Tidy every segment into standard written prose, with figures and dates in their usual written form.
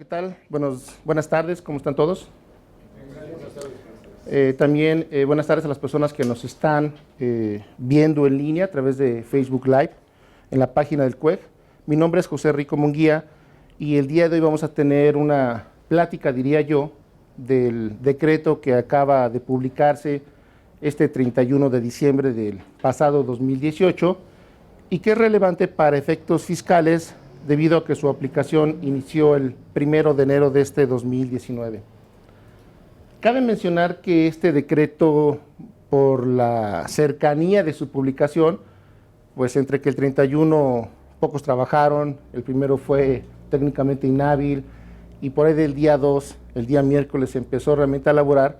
¿qué tal? Buenas tardes, ¿cómo están todos? También buenas tardes a las personas que nos están viendo en línea a través de Facebook Live en la página del CUEG. Mi nombre es José Rico Munguía y el día de hoy vamos a tener una plática, diría yo, del decreto que acaba de publicarse este 31 de diciembre del pasado 2018 y que es relevante para efectos fiscales debido a que su aplicación inició el 1 de enero de este 2019. Cabe mencionar que este decreto, por la cercanía de su publicación, pues entre que el 31 pocos trabajaron, el primero fue técnicamente inhábil y por ahí del día 2, el día miércoles, empezó realmente a elaborar,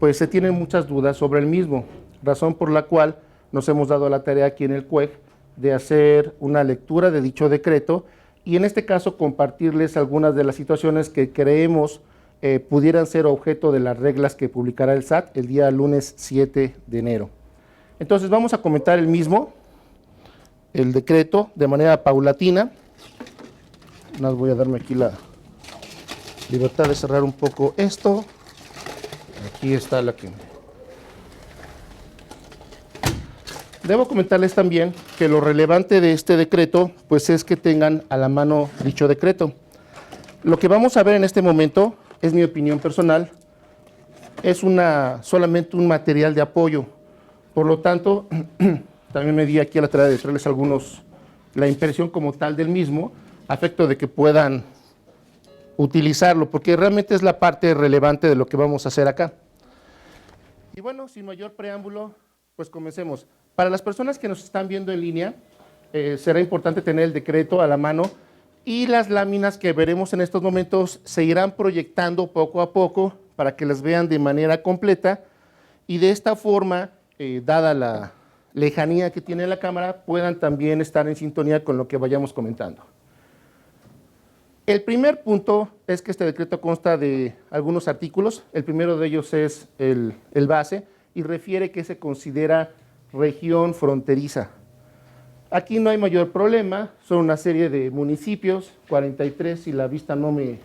pues se tienen muchas dudas sobre el mismo, razón por la cual nos hemos dado la tarea aquí en el CUEG de hacer una lectura de dicho decreto y en este caso compartirles algunas de las situaciones que creemos pudieran ser objeto de las reglas que publicará el SAT el día lunes 7 de enero. Entonces vamos a comentar el mismo, el decreto, de manera paulatina. Nada, voy a darme aquí la libertad de cerrar un poco esto. Aquí está la que... Debo comentarles también que lo relevante de este decreto, pues es que tengan a la mano dicho decreto. Lo que vamos a ver en este momento, es mi opinión personal, es solamente un material de apoyo. Por lo tanto, también me di aquí a la tarea de traerles la impresión como tal del mismo, a efecto de que puedan utilizarlo, porque realmente es la parte relevante de lo que vamos a hacer acá. Y bueno, sin mayor preámbulo, pues comencemos. Para las personas que nos están viendo en línea, será importante tener el decreto a la mano y las láminas que veremos en estos momentos se irán proyectando poco a poco para que las vean de manera completa y de esta forma, dada la lejanía que tiene la cámara, puedan también estar en sintonía con lo que vayamos comentando. El primer punto es que este decreto consta de algunos artículos. El primero de ellos es el base y refiere que se considera región fronteriza. Aquí no hay mayor problema, son una serie de municipios, 43 si la vista no me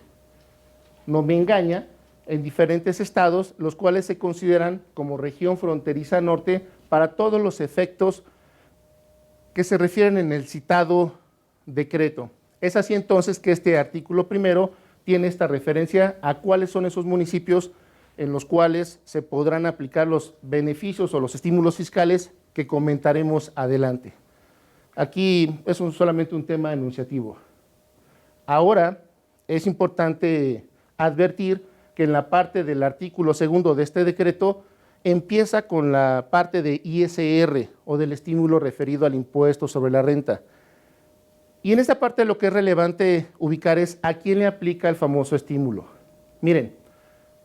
engaña, en diferentes estados, los cuales se consideran como región fronteriza norte para todos los efectos que se refieren en el citado decreto. Es así entonces que este artículo primero tiene esta referencia a cuáles son esos municipios en los cuales se podrán aplicar los beneficios o los estímulos fiscales que comentaremos adelante. Aquí es solamente un tema enunciativo. Ahora es importante advertir que en la parte del artículo segundo de este decreto empieza con la parte de ISR o del estímulo referido al impuesto sobre la renta. Y en esta parte lo que es relevante ubicar es a quién le aplica el famoso estímulo. Miren,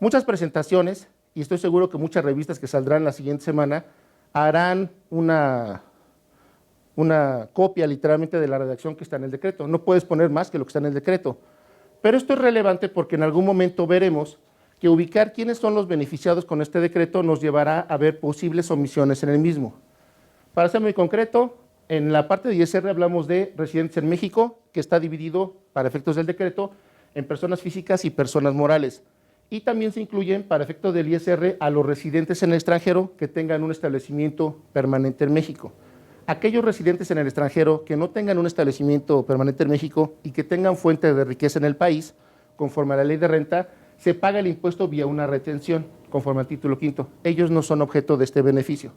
muchas presentaciones, y estoy seguro que muchas revistas que saldrán la siguiente semana, harán una copia literalmente de la redacción que está en el decreto. No puedes poner más que lo que está en el decreto. Pero esto es relevante porque en algún momento veremos que ubicar quiénes son los beneficiados con este decreto nos llevará a ver posibles omisiones en el mismo. Para ser muy concreto, en la parte de ISR hablamos de residentes en México, que está dividido para efectos del decreto en personas físicas y personas morales. Y también se incluyen para efectos del ISR a los residentes en el extranjero que tengan un establecimiento permanente en México. Aquellos residentes en el extranjero que no tengan un establecimiento permanente en México y que tengan fuente de riqueza en el país, conforme a la ley de renta, se paga el impuesto vía una retención, conforme al título quinto. Ellos no son objeto de este beneficio.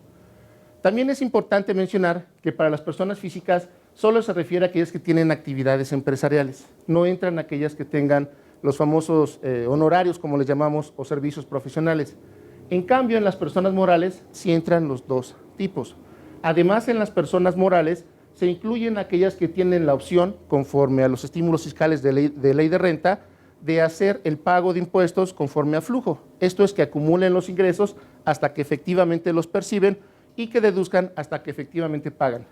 También es importante mencionar que para las personas físicas solo se refiere a aquellas que tienen actividades empresariales. No entran aquellas que tengan los famosos honorarios, como les llamamos, o servicios profesionales. En cambio, en las personas morales sí entran los dos tipos. Además, en las personas morales se incluyen aquellas que tienen la opción, conforme a los estímulos fiscales de ley de renta, de hacer el pago de impuestos conforme a flujo. Esto es que acumulen los ingresos hasta que efectivamente los perciben y que deduzcan hasta que efectivamente pagan.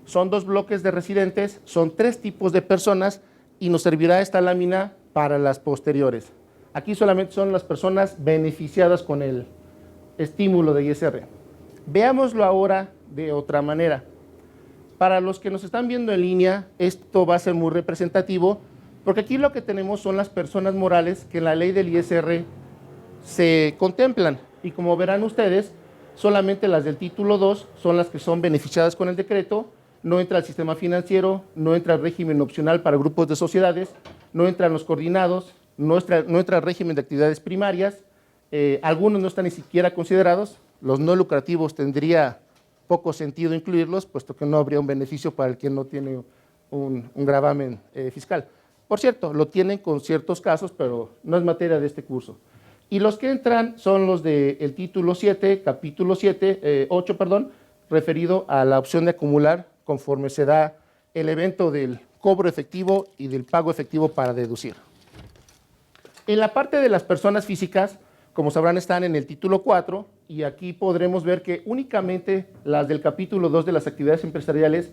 Son dos bloques de residentes, son tres tipos de personas y nos servirá esta lámina para las posteriores. Aquí solamente son las personas beneficiadas con el estímulo de ISR. Veámoslo ahora de otra manera. Para los que nos están viendo en línea, esto va a ser muy representativo Porque aquí lo que tenemos son las personas morales que en la ley del ISR se contemplan. Y como verán ustedes, solamente las del título 2 son las que son beneficiadas con el decreto. No entra el sistema financiero, no entra el régimen opcional para grupos de sociedades, no entran los coordinados, no entra el régimen de actividades primarias, algunos no están ni siquiera considerados. Los no lucrativos tendría poco sentido incluirlos, puesto que no habría un beneficio para el que no tiene un gravamen fiscal. Por cierto, lo tienen con ciertos casos, pero no es materia de este curso. Y los que entran son los del título 7, capítulo 8, referido a la opción de acumular conforme se da el evento del cobro efectivo y del pago efectivo para deducir. En la parte de las personas físicas, como sabrán, están en el título 4, y aquí podremos ver que únicamente las del capítulo 2 de las actividades empresariales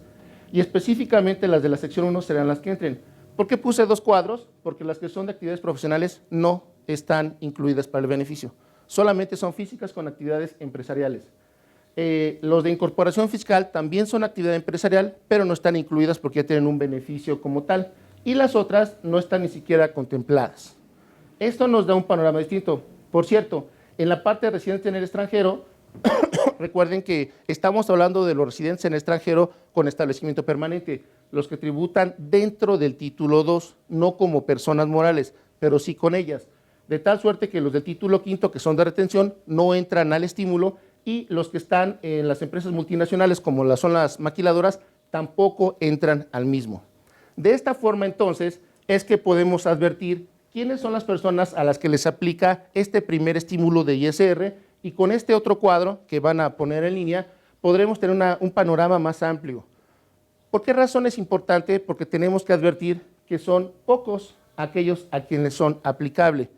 y específicamente las de la sección 1 serán las que entren. ¿Por qué puse dos cuadros? Porque las que son de actividades profesionales no están incluidas para el beneficio. Solamente son físicas con actividades empresariales. Los de incorporación fiscal también son actividad empresarial, pero no están incluidas porque ya tienen un beneficio como tal. Y las otras no están ni siquiera contempladas. Esto nos da un panorama distinto. Por cierto, en la parte de residentes en el extranjero, recuerden que estamos hablando de los residentes en el extranjero con establecimiento permanente, los que tributan dentro del título 2, no como personas morales, pero sí con ellas. De tal suerte que los del título 5, que son de retención, no entran al estímulo, y los que están en las empresas multinacionales, como son las maquiladoras, tampoco entran al mismo. De esta forma, entonces, es que podemos advertir quiénes son las personas a las que les aplica este primer estímulo de ISR, y con este otro cuadro que van a poner en línea, podremos tener un panorama más amplio. ¿Por qué razón es importante? Porque tenemos que advertir que son pocos aquellos a quienes son aplicable.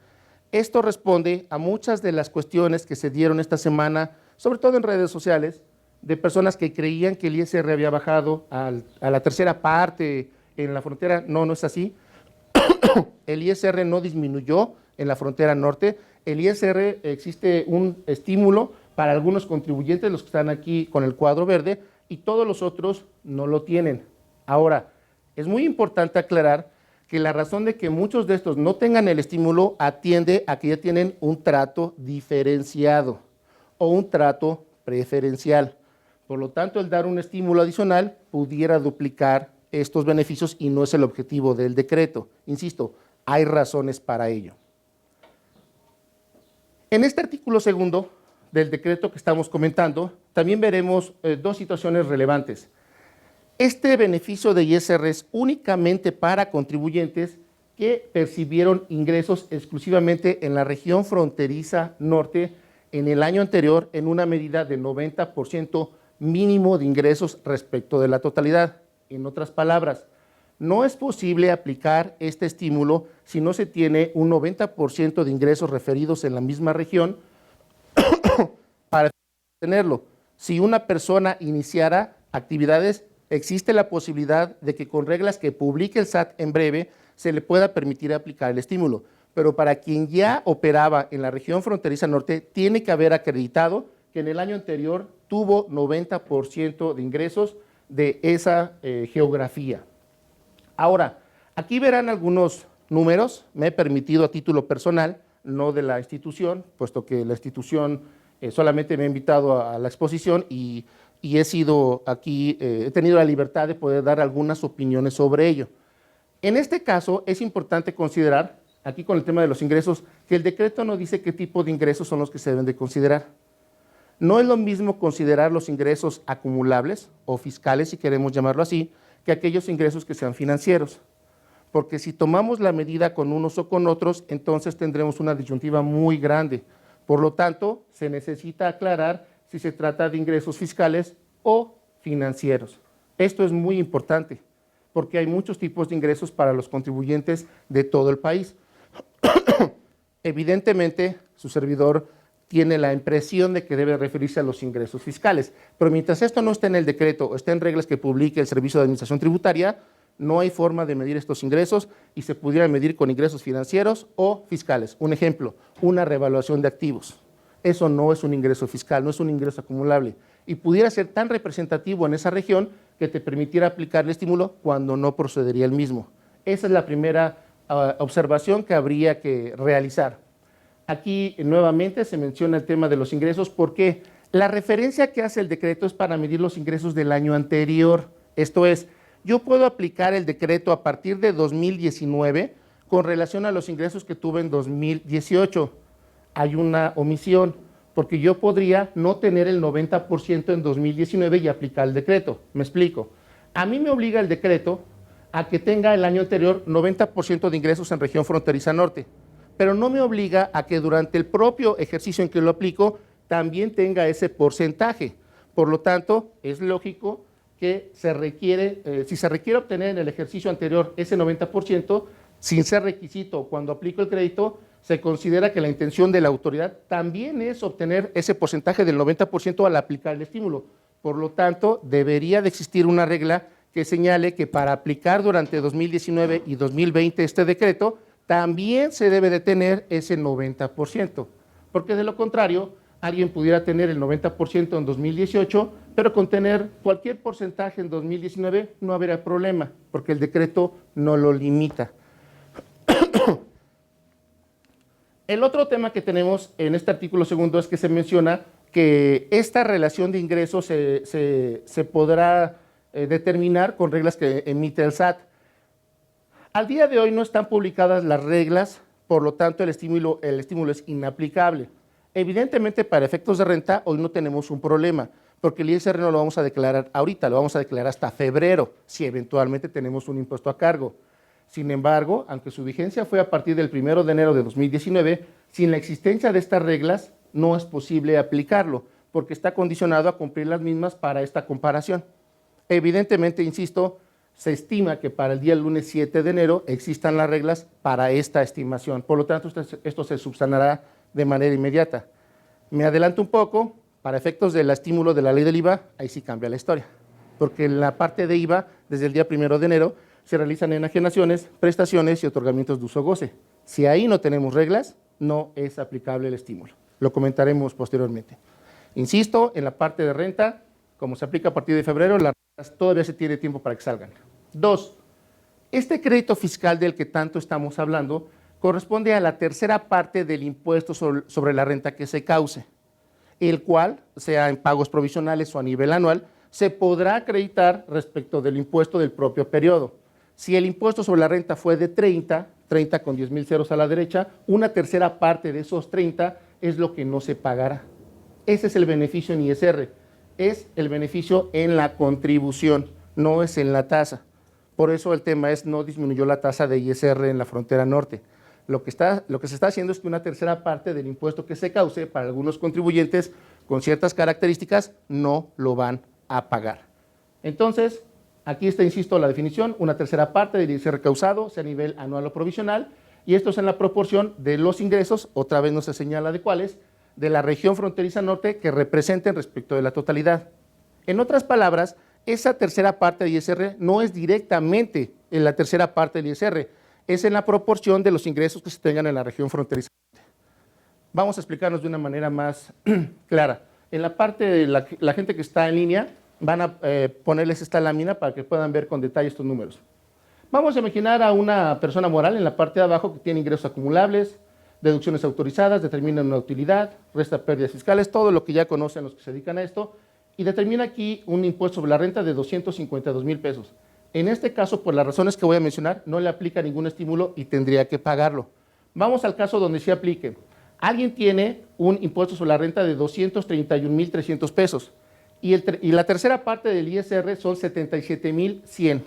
Esto responde a muchas de las cuestiones que se dieron esta semana, sobre todo en redes sociales, de personas que creían que el ISR había bajado a la tercera parte en la frontera. No, no es así. El ISR no disminuyó en la frontera norte. El ISR, existe un estímulo para algunos contribuyentes, los que están aquí con el cuadro verde, y todos los otros no lo tienen. Ahora, es muy importante aclarar que la razón de que muchos de estos no tengan el estímulo atiende a que ya tienen un trato diferenciado o un trato preferencial. Por lo tanto, el dar un estímulo adicional pudiera duplicar estos beneficios y no es el objetivo del decreto. Insisto, hay razones para ello. En este artículo segundo del decreto que estamos comentando, también veremos dos situaciones relevantes. Este beneficio de ISR es únicamente para contribuyentes que percibieron ingresos exclusivamente en la región fronteriza norte en el año anterior en una medida de 90% mínimo de ingresos respecto de la totalidad. En otras palabras, no es posible aplicar este estímulo si no se tiene un 90% de ingresos referidos en la misma región para tenerlo. Si una persona iniciara actividades, existe la posibilidad de que con reglas que publique el SAT en breve se le pueda permitir aplicar el estímulo. Pero para quien ya operaba en la región fronteriza norte, tiene que haber acreditado que en el año anterior tuvo 90% de ingresos de esa geografía. Ahora, aquí verán algunos números. Me he permitido a título personal, no de la institución, puesto que la institución solamente me ha invitado a la exposición y he sido aquí, he tenido la libertad de poder dar algunas opiniones sobre ello. En este caso es importante considerar, aquí con el tema de los ingresos, que el decreto no dice qué tipo de ingresos son los que se deben de considerar. No es lo mismo considerar los ingresos acumulables o fiscales, si queremos llamarlo así, que aquellos ingresos que sean financieros. Porque si tomamos la medida con unos o con otros, entonces tendremos una disyuntiva muy grande. Por lo tanto, se necesita aclarar si se trata de ingresos fiscales o financieros. Esto es muy importante, porque hay muchos tipos de ingresos para los contribuyentes de todo el país. Evidentemente, su servidor tiene la impresión de que debe referirse a los ingresos fiscales, pero mientras esto no esté en el decreto o esté en reglas que publique el Servicio de Administración Tributaria, no hay forma de medir estos ingresos y se pudieran medir con ingresos financieros o fiscales. Un ejemplo, una revaluación de activos. Eso no es un ingreso fiscal, no es un ingreso acumulable y pudiera ser tan representativo en esa región que te permitiera aplicar el estímulo cuando no procedería el mismo. Esa es la primera observación que habría que realizar. Aquí nuevamente se menciona el tema de los ingresos porque la referencia que hace el decreto es para medir los ingresos del año anterior. Esto es, yo puedo aplicar el decreto a partir de 2019 con relación a los ingresos que tuve en 2018. Hay una omisión, porque yo podría no tener el 90% en 2019 y aplicar el decreto. Me explico. A mí me obliga el decreto a que tenga el año anterior 90% de ingresos en región fronteriza norte, pero no me obliga a que durante el propio ejercicio en que lo aplico también tenga ese porcentaje. Por lo tanto, es lógico que si se requiere obtener en el ejercicio anterior ese 90%, sin ser requisito cuando aplico el crédito, se considera que la intención de la autoridad también es obtener ese porcentaje del 90% al aplicar el estímulo. Por lo tanto, debería de existir una regla que señale que para aplicar durante 2019 y 2020 este decreto, también se debe de tener ese 90%, porque de lo contrario, alguien pudiera tener el 90% en 2018, pero con tener cualquier porcentaje en 2019 no habría problema, porque el decreto no lo limita. El otro tema que tenemos en este artículo segundo es que se menciona que esta relación de ingresos se podrá determinar con reglas que emite el SAT. Al día de hoy no están publicadas las reglas, por lo tanto el estímulo es inaplicable. Evidentemente, para efectos de renta, hoy no tenemos un problema, porque el ISR no lo vamos a declarar ahorita, lo vamos a declarar hasta febrero, si eventualmente tenemos un impuesto a cargo. Sin embargo, aunque su vigencia fue a partir del 1 de enero de 2019, sin la existencia de estas reglas, no es posible aplicarlo, porque está condicionado a cumplir las mismas para esta comparación. Evidentemente, insisto, se estima que para el día lunes 7 de enero existan las reglas para esta estimación. Por lo tanto, esto se subsanará de manera inmediata. Me adelanto un poco, para efectos del estímulo de la ley del IVA, ahí sí cambia la historia, porque en la parte de IVA, desde el día 1 de enero, se realizan enajenaciones, prestaciones y otorgamientos de uso goce. Si ahí no tenemos reglas, no es aplicable el estímulo. Lo comentaremos posteriormente. Insisto, en la parte de renta, como se aplica a partir de febrero, las reglas todavía se tiene tiempo para que salgan. 2. Este crédito fiscal del que tanto estamos hablando corresponde a la tercera parte del impuesto sobre la renta que se cause, el cual, sea en pagos provisionales o a nivel anual, se podrá acreditar respecto del impuesto del propio periodo. Si el impuesto sobre la renta fue de 30 con 10,000 ceros a la derecha, una tercera parte de esos 30 es lo que no se pagará. Ese es el beneficio en ISR, es el beneficio en la contribución, no es en la tasa. Por eso el tema es, no disminuyó la tasa de ISR en la frontera norte. Lo que se está haciendo es que una tercera parte del impuesto que se cause para algunos contribuyentes con ciertas características no lo van a pagar. Entonces, aquí está, insisto, la definición, una tercera parte del ISR causado, sea a nivel anual o provisional, y esto es en la proporción de los ingresos, otra vez no se señala de cuáles, de la región fronteriza norte que representen respecto de la totalidad. En otras palabras, esa tercera parte del ISR no es directamente en la tercera parte del ISR, es en la proporción de los ingresos que se tengan en la región fronteriza. Vamos a explicarnos de una manera más clara. En la parte de la gente que está en línea, van a ponerles esta lámina para que puedan ver con detalle estos números. Vamos a imaginar a una persona moral en la parte de abajo que tiene ingresos acumulables, deducciones autorizadas, determina una utilidad, resta pérdidas fiscales, todo lo que ya conocen los que se dedican a esto, y determina aquí un impuesto sobre la renta de 252,000 pesos. En este caso, por las razones que voy a mencionar, no le aplica ningún estímulo y tendría que pagarlo. Vamos al caso donde sí aplique. Alguien tiene un impuesto sobre la renta de 231,300 pesos y la tercera parte del ISR son 77,100.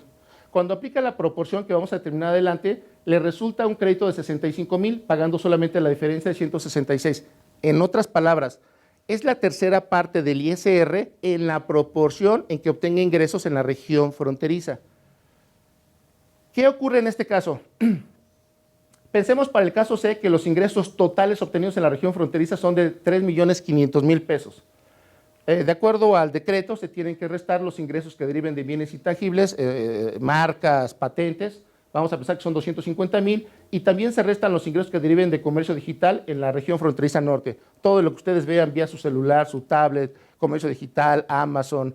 Cuando aplica la proporción que vamos a determinar adelante, le resulta un crédito de 65,000, pagando solamente la diferencia de 166. En otras palabras, es la tercera parte del ISR en la proporción en que obtenga ingresos en la región fronteriza. ¿Qué ocurre en este caso? Pensemos para el caso C que los ingresos totales obtenidos en la región fronteriza son de 3,500,000 pesos. De acuerdo al decreto, se tienen que restar los ingresos que deriven de bienes intangibles, marcas, patentes. Vamos a pensar que son 250,000 y también se restan los ingresos que deriven de comercio digital en la región fronteriza norte. Todo lo que ustedes vean vía su celular, su tablet, comercio digital, Amazon,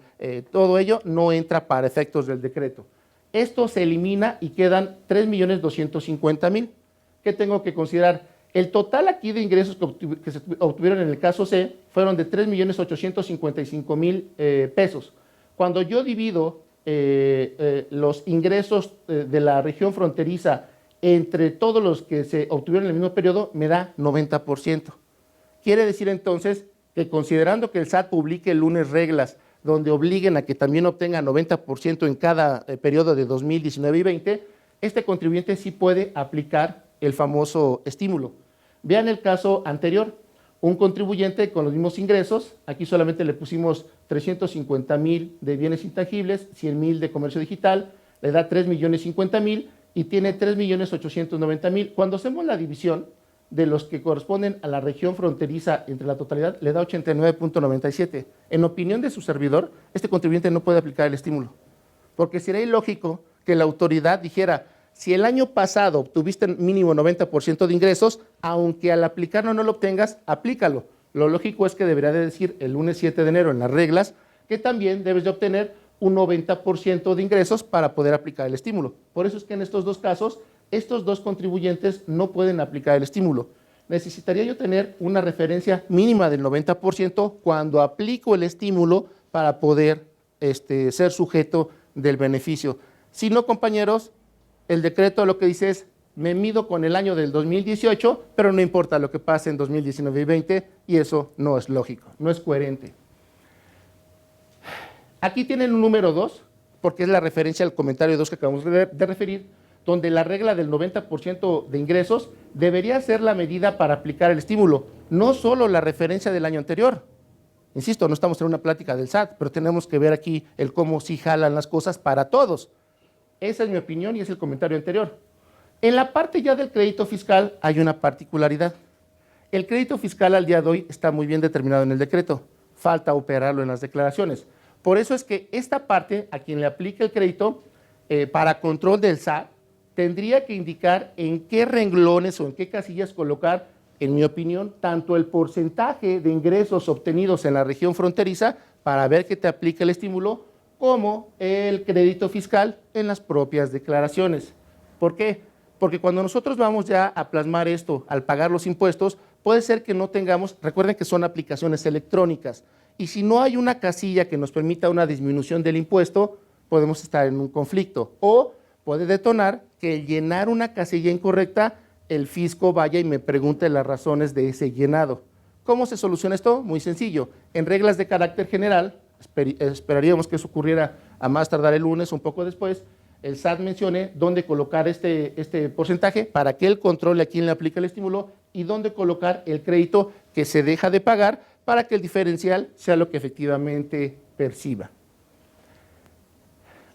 todo ello no entra para efectos del decreto. Esto se elimina y quedan 3.250.000. ¿Qué tengo que considerar? El total aquí de ingresos que se obtuvieron en el caso C fueron de 3.855.000 pesos. Cuando yo divido los ingresos de la región fronteriza entre todos los que se obtuvieron en el mismo periodo, me da 90%. Quiere decir entonces que considerando que el SAT publique el lunes reglas donde obliguen a que también obtenga 90% en cada periodo de 2019 y 20, este contribuyente sí puede aplicar el famoso estímulo. Vean el caso anterior, un contribuyente con los mismos ingresos, aquí solamente le pusimos 350.000 de bienes intangibles, 100.000 de comercio digital, le da 3.050.000 y tiene 3.890.000. Cuando hacemos la división de los que corresponden a la región fronteriza entre la totalidad, le da 89.97. En opinión de su servidor, este contribuyente no puede aplicar el estímulo, porque sería ilógico que la autoridad dijera, si el año pasado obtuviste mínimo 90% de ingresos, aunque al aplicarlo no lo obtengas, aplícalo. Lo lógico es que debería de decir el lunes 7 de enero en las reglas que también debes de obtener un 90% de ingresos para poder aplicar el estímulo. Por eso es que en estos dos casos, estos dos contribuyentes no pueden aplicar el estímulo. Necesitaría yo tener una referencia mínima del 90% cuando aplico el estímulo para poder ser sujeto del beneficio. Si no, compañeros, el decreto lo que dice es, me mido con el año del 2018, pero no importa lo que pase en 2019 y 20, y eso no es lógico, no es coherente. Aquí tienen un número 2, porque es la referencia al comentario 2 que acabamos de referir, donde la regla del 90% de ingresos debería ser la medida para aplicar el estímulo, no solo la referencia del año anterior. Insisto, no estamos en una plática del SAT, pero tenemos que ver aquí el cómo sí jalan las cosas para todos. Esa es mi opinión y es el comentario anterior. En la parte ya del crédito fiscal hay una particularidad. El crédito fiscal al día de hoy está muy bien determinado en el decreto, falta operarlo en las declaraciones. Por eso es que esta parte, a quien le aplique el crédito, para control del SAT, tendría que indicar en qué renglones o en qué casillas colocar, en mi opinión, tanto el porcentaje de ingresos obtenidos en la región fronteriza para ver que te aplica el estímulo, como el crédito fiscal en las propias declaraciones. ¿Por qué? Porque cuando nosotros vamos ya a plasmar esto al pagar los impuestos, puede ser que no tengamos, recuerden que son aplicaciones electrónicas, y si no hay una casilla que nos permita una disminución del impuesto, podemos estar en un conflicto, o puede detonar que el llenar una casilla incorrecta, el fisco vaya y me pregunte las razones de ese llenado. ¿Cómo se soluciona esto? Muy sencillo. En reglas de carácter general, esperaríamos que eso ocurriera a más tardar el lunes, un poco después, el SAT mencione dónde colocar este porcentaje para que él controle a quién le aplica el estímulo y dónde colocar el crédito que se deja de pagar para que el diferencial sea lo que efectivamente perciba.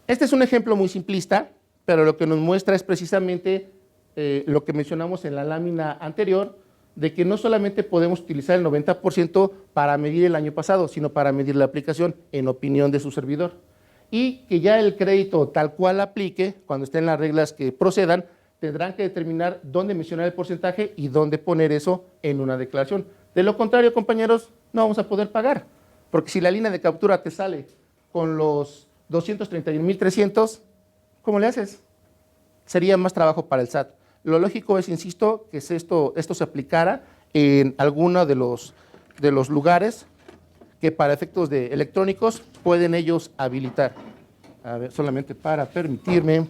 Este es un ejemplo muy simplista, pero lo que nos muestra es precisamente lo que mencionamos en la lámina anterior, de que no solamente podemos utilizar el 90% para medir el año pasado, sino para medir la aplicación, en opinión de su servidor. Y que ya el crédito tal cual aplique, cuando estén las reglas que procedan, tendrán que determinar dónde mencionar el porcentaje y dónde poner eso en una declaración. De lo contrario, compañeros, no vamos a poder pagar, porque si la línea de captura te sale con los 231.300, ¿cómo le haces? Sería más trabajo para el SAT. Lo lógico es, insisto, que esto se aplicara en alguno de los lugares que para efectos de electrónicos pueden ellos habilitar. A ver, solamente para permitirme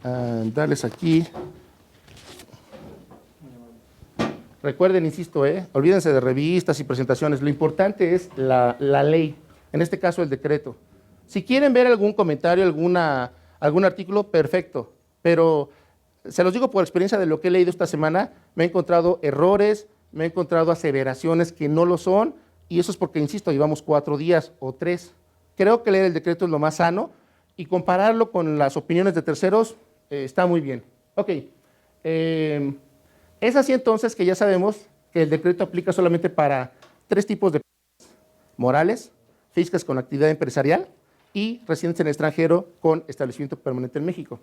darles aquí. Recuerden, insisto, olvídense de revistas y presentaciones. Lo importante es la ley, en este caso el decreto. Si quieren ver algún comentario, algún artículo, perfecto, pero se los digo por experiencia de lo que he leído esta semana, me he encontrado errores, me he encontrado aseveraciones que no lo son, y eso es porque, insisto, llevamos 4 días o 3. Creo que leer el decreto es lo más sano, y compararlo con las opiniones de terceros está muy bien. Ok, es así entonces que ya sabemos que el decreto aplica solamente para 3 tipos de personas: morales, físicas con actividad empresarial y residentes en el extranjero con establecimiento permanente en México.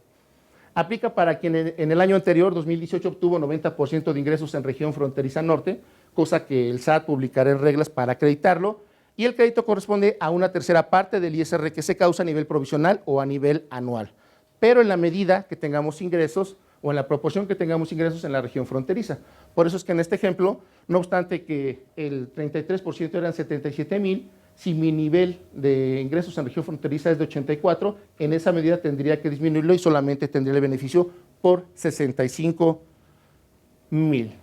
Aplica para quien en el año anterior, 2018, obtuvo 90% de ingresos en región fronteriza norte, cosa que el SAT publicará en reglas para acreditarlo, y el crédito corresponde a una tercera parte del ISR que se causa a nivel provisional o a nivel anual. pero en la medida que tengamos ingresos o en la proporción que tengamos ingresos en la región fronteriza. Por eso es que en este ejemplo, no obstante que el 33% eran 77,000, si mi nivel de ingresos en región fronteriza es de 84, en esa medida tendría que disminuirlo y solamente tendría el beneficio por 65,000.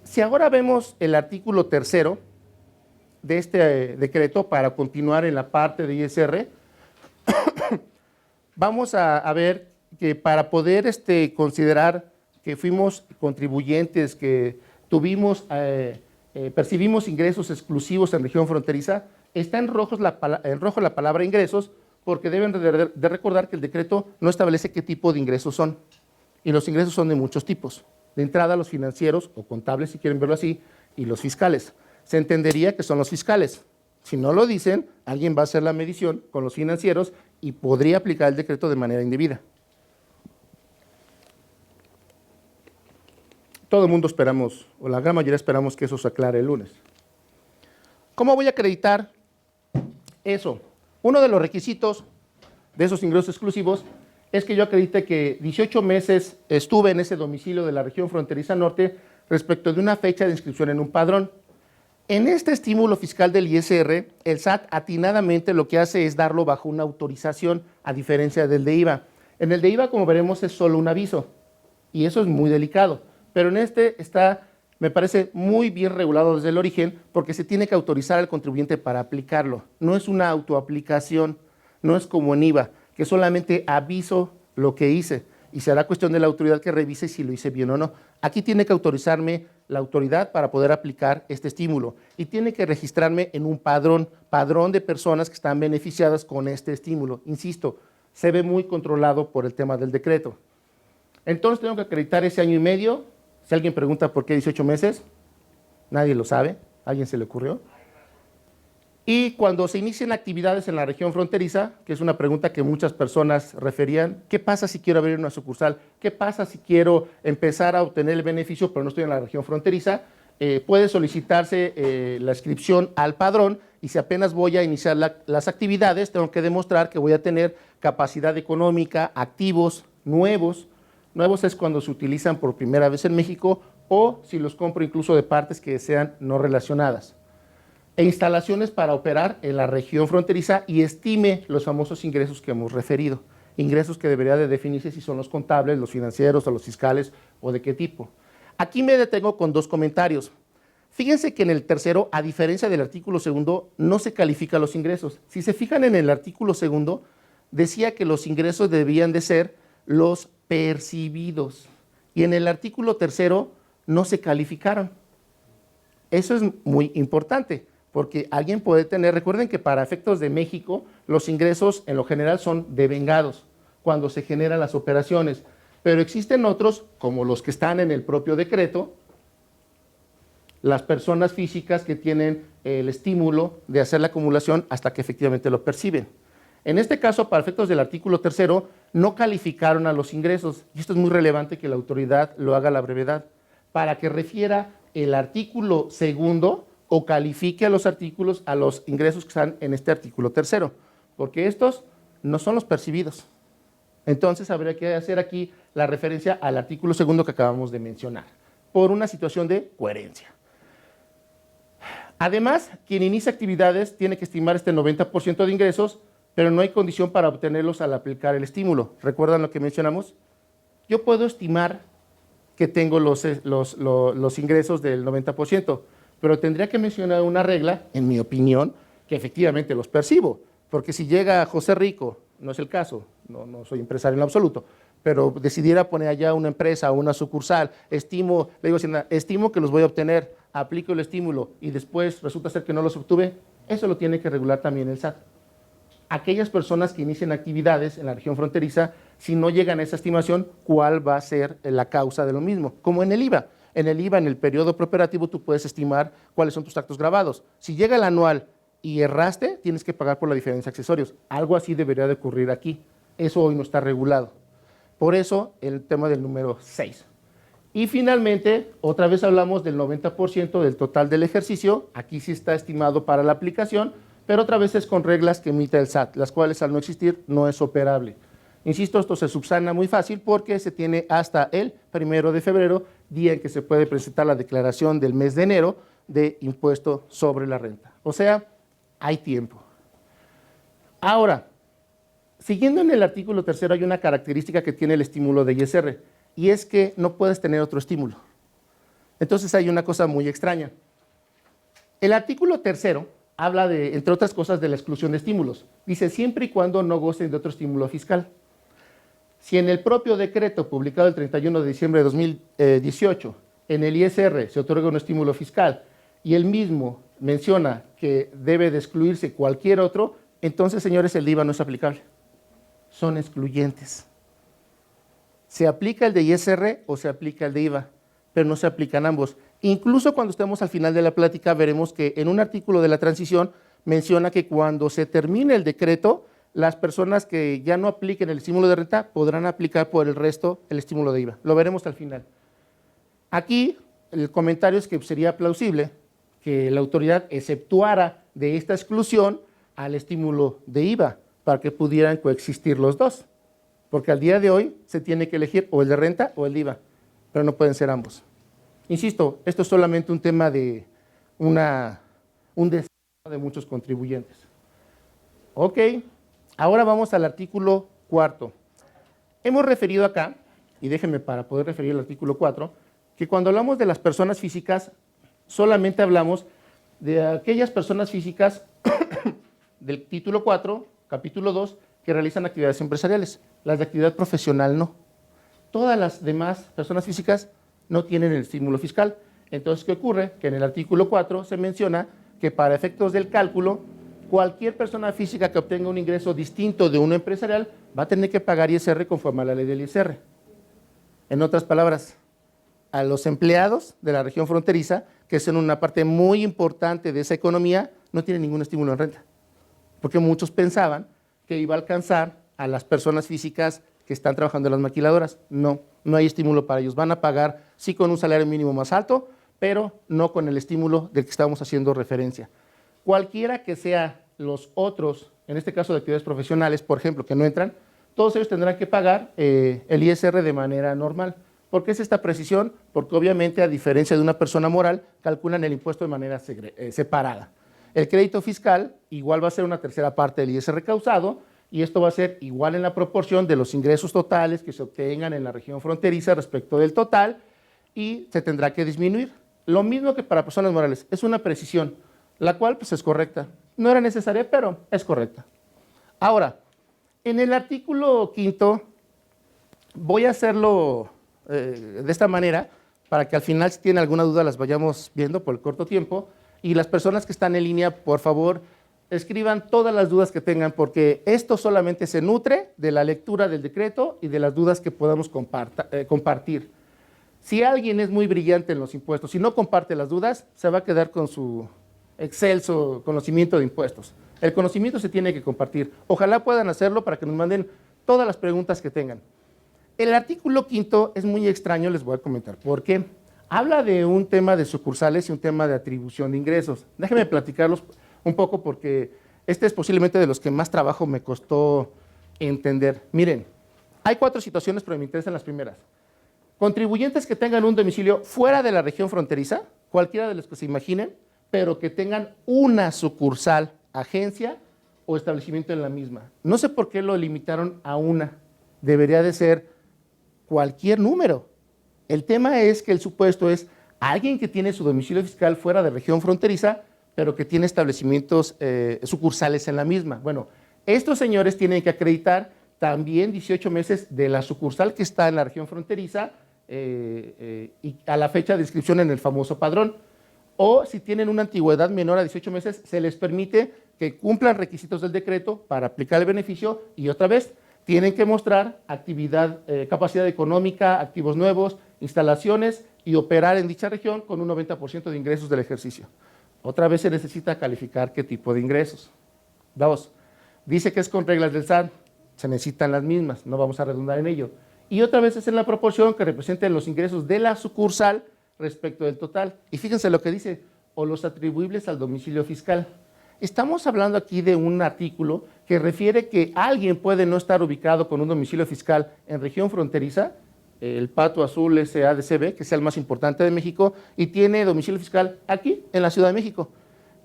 Si ahora vemos el artículo 3º de este decreto para continuar en la parte de ISR, vamos a ver que para poder considerar que fuimos contribuyentes, que tuvimos, percibimos ingresos exclusivos en región fronteriza, está en rojo la palabra ingresos, porque deben de recordar que el decreto no establece qué tipo de ingresos son. Y los ingresos son de muchos tipos. De entrada, los financieros o contables, si quieren verlo así, y los fiscales. Se entendería que son los fiscales. Si no lo dicen, alguien va a hacer la medición con los financieros y podría aplicar el decreto de manera indebida. Todo el mundo esperamos, o la gran mayoría esperamos que eso se aclare el lunes. ¿Cómo voy a acreditar eso? Uno de los requisitos de esos ingresos exclusivos es que yo acredite que 18 meses estuve en ese domicilio de la región fronteriza norte respecto de una fecha de inscripción en un padrón. En este estímulo fiscal del ISR, el SAT atinadamente lo que hace es darlo bajo una autorización, a diferencia del de IVA. En el de IVA, como veremos, es solo un aviso, y eso es muy delicado. Pero en este está, me parece, muy bien regulado desde el origen, porque se tiene que autorizar al contribuyente para aplicarlo. No es una autoaplicación, no es como en IVA, que solamente aviso lo que hice, y será cuestión de la autoridad que revise si lo hice bien o no. Aquí tiene que autorizarme la autoridad para poder aplicar este estímulo, y tiene que registrarme en un padrón de personas que están beneficiadas con este estímulo. Insisto, se ve muy controlado por el tema del decreto. Entonces tengo que acreditar ese año y medio. Si alguien pregunta por qué 18 meses, nadie lo sabe, ¿a alguien se le ocurrió? Y cuando se inician actividades en la región fronteriza, que es una pregunta que muchas personas referían, ¿qué pasa si quiero abrir una sucursal? ¿Qué pasa si quiero empezar a obtener el beneficio pero no estoy en la región fronteriza? Puede solicitarse la inscripción al padrón, y si apenas voy a iniciar las actividades, tengo que demostrar que voy a tener capacidad económica, activos nuevos. Nuevos es cuando se utilizan por primera vez en México, o si los compro incluso de partes que sean no relacionadas. E instalaciones para operar en la región fronteriza, y estime los famosos ingresos que hemos referido. Ingresos que debería de definirse si son los contables, los financieros o los fiscales, o de qué tipo. Aquí me detengo con dos comentarios. Fíjense que en el tercero, a diferencia del artículo segundo, no se califican los ingresos. Si se fijan en el artículo segundo, decía que los ingresos debían de ser los percibidos, y en el artículo tercero no se calificaron. Eso es muy importante, porque alguien puede tener, recuerden que para efectos de México, los ingresos en lo general son devengados cuando se generan las operaciones, pero existen otros, como los que están en el propio decreto, las personas físicas que tienen el estímulo de hacer la acumulación hasta que efectivamente lo perciben. En este caso, para efectos del artículo tercero, no calificaron a los ingresos, y esto es muy relevante que la autoridad lo haga a la brevedad, para que refiera el artículo segundo o califique a los artículos, a los ingresos que están en este artículo tercero, porque estos no son los percibidos. Entonces habría que hacer aquí la referencia al artículo segundo que acabamos de mencionar, por una situación de coherencia. Además, quien inicia actividades tiene que estimar este 90% de ingresos, pero no hay condición para obtenerlos al aplicar el estímulo. ¿Recuerdan lo que mencionamos? Yo puedo estimar que tengo los ingresos del 90%, pero tendría que mencionar una regla, en mi opinión, que efectivamente los percibo, porque si llega José Rico, no es el caso, no soy empresario en lo absoluto, pero decidiera poner allá una empresa o una sucursal, estimo que los voy a obtener, aplico el estímulo y después resulta ser que no los obtuve, eso lo tiene que regular también el SAT. Aquellas personas que inician actividades en la región fronteriza, si no llegan a esa estimación, ¿cuál va a ser la causa de lo mismo? Como en el IVA. En el IVA, en el periodo preoperativo, tú puedes estimar cuáles son tus actos grabados. Si llega el anual y erraste, tienes que pagar por la diferencia de accesorios. Algo así debería de ocurrir aquí. Eso hoy no está regulado. Por eso, el tema del número 6. Y finalmente, otra vez hablamos del 90% del total del ejercicio. Aquí sí está estimado para la aplicación, pero otra vez es con reglas que emite el SAT, las cuales al no existir no es operable. Insisto, esto se subsana muy fácil porque se tiene hasta el 1 de febrero, día en que se puede presentar la declaración del mes de enero de impuesto sobre la renta. O sea, hay tiempo. Ahora, siguiendo en el artículo 3 hay una característica que tiene el estímulo de ISR, y es que no puedes tener otro estímulo. Entonces hay una cosa muy extraña. El artículo 3 habla de, entre otras cosas, de la exclusión de estímulos. Dice, siempre y cuando no gocen de otro estímulo fiscal. Si en el propio decreto publicado el 31 de diciembre de 2018, en el ISR se otorga un estímulo fiscal y el mismo menciona que debe de excluirse cualquier otro, entonces, señores, el de IVA no es aplicable. Son excluyentes. Se aplica el de ISR o se aplica el de IVA, pero no se aplican ambos. Incluso cuando estemos al final de la plática, veremos que en un artículo de la transición menciona que cuando se termine el decreto, las personas que ya no apliquen el estímulo de renta podrán aplicar por el resto el estímulo de IVA. Lo veremos al final. Aquí el comentario es que sería plausible que la autoridad exceptuara de esta exclusión al estímulo de IVA para que pudieran coexistir los dos. Porque al día de hoy se tiene que elegir o el de renta o el de IVA, pero no pueden ser ambos. Insisto, esto es solamente un tema de un deseo de muchos contribuyentes. Ok, ahora vamos al artículo 4. Hemos referido acá, y déjenme para poder referir al artículo 4, que cuando hablamos de las personas físicas, solamente hablamos de aquellas personas físicas del título 4, capítulo 2, que realizan actividades empresariales. Las de actividad profesional no. Todas las demás personas físicas no tienen el estímulo fiscal. Entonces, ¿qué ocurre? Que en el artículo 4 se menciona que para efectos del cálculo, cualquier persona física que obtenga un ingreso distinto de uno empresarial va a tener que pagar ISR conforme a la ley del ISR. En otras palabras, a los empleados de la región fronteriza, que son una parte muy importante de esa economía, no tienen ningún estímulo en renta. Porque muchos pensaban que iba a alcanzar a las personas físicas que están trabajando en las maquiladoras. No, no hay estímulo para ellos. Van a pagar sí con un salario mínimo más alto, pero no con el estímulo del que estamos haciendo referencia. Cualquiera que sea los otros, en este caso de actividades profesionales, por ejemplo, que no entran, todos ellos tendrán que pagar el ISR de manera normal. ¿Por qué es esta precisión? Porque obviamente, a diferencia de una persona moral, calculan el impuesto de manera separada. El crédito fiscal igual va a ser una tercera parte del ISR causado, y esto va a ser igual en la proporción de los ingresos totales que se obtengan en la región fronteriza respecto del total, y se tendrá que disminuir. Lo mismo que para personas morales, es una precisión, la cual pues es correcta. No era necesaria, pero es correcta. Ahora, en el artículo 5, voy a hacerlo de esta manera, para que al final, si tienen alguna duda, las vayamos viendo por el corto tiempo, y las personas que están en línea, por favor, escriban todas las dudas que tengan, porque esto solamente se nutre de la lectura del decreto y de las dudas que podamos compartir. Si alguien es muy brillante en los impuestos y no comparte las dudas, se va a quedar con su excelso conocimiento de impuestos. El conocimiento se tiene que compartir. Ojalá puedan hacerlo para que nos manden todas las preguntas que tengan. El artículo 5 es muy extraño, les voy a comentar por qué. Habla de un tema de sucursales y un tema de atribución de ingresos. Déjenme platicarlos un poco, porque este es posiblemente de los que más trabajo me costó entender. Miren, hay 4 situaciones, pero me interesan las primeras. Contribuyentes que tengan un domicilio fuera de la región fronteriza, cualquiera de los que se imaginen, pero que tengan una sucursal, agencia o establecimiento en la misma. No sé por qué lo limitaron a una. Debería de ser cualquier número. El tema es que el supuesto es alguien que tiene su domicilio fiscal fuera de región fronteriza, pero que tiene establecimientos sucursales en la misma. Bueno, estos señores tienen que acreditar también 18 meses de la sucursal que está en la región fronteriza y a la fecha de inscripción en el famoso padrón. O si tienen una antigüedad menor a 18 meses, se les permite que cumplan requisitos del decreto para aplicar el beneficio, y otra vez tienen que mostrar actividad, capacidad económica, activos nuevos, instalaciones, y operar en dicha región con un 90% de ingresos del ejercicio. Otra vez se necesita calificar qué tipo de ingresos. 2, dice que es con reglas del SAT, se necesitan las mismas, no vamos a redundar en ello. Y otra vez es en la proporción que representen los ingresos de la sucursal respecto del total. Y fíjense lo que dice, o los atribuibles al domicilio fiscal. Estamos hablando aquí de un artículo que refiere que alguien puede no estar ubicado con un domicilio fiscal en región fronteriza, el Pato Azul SADCB, que sea el más importante de México, y tiene domicilio fiscal aquí, en la Ciudad de México.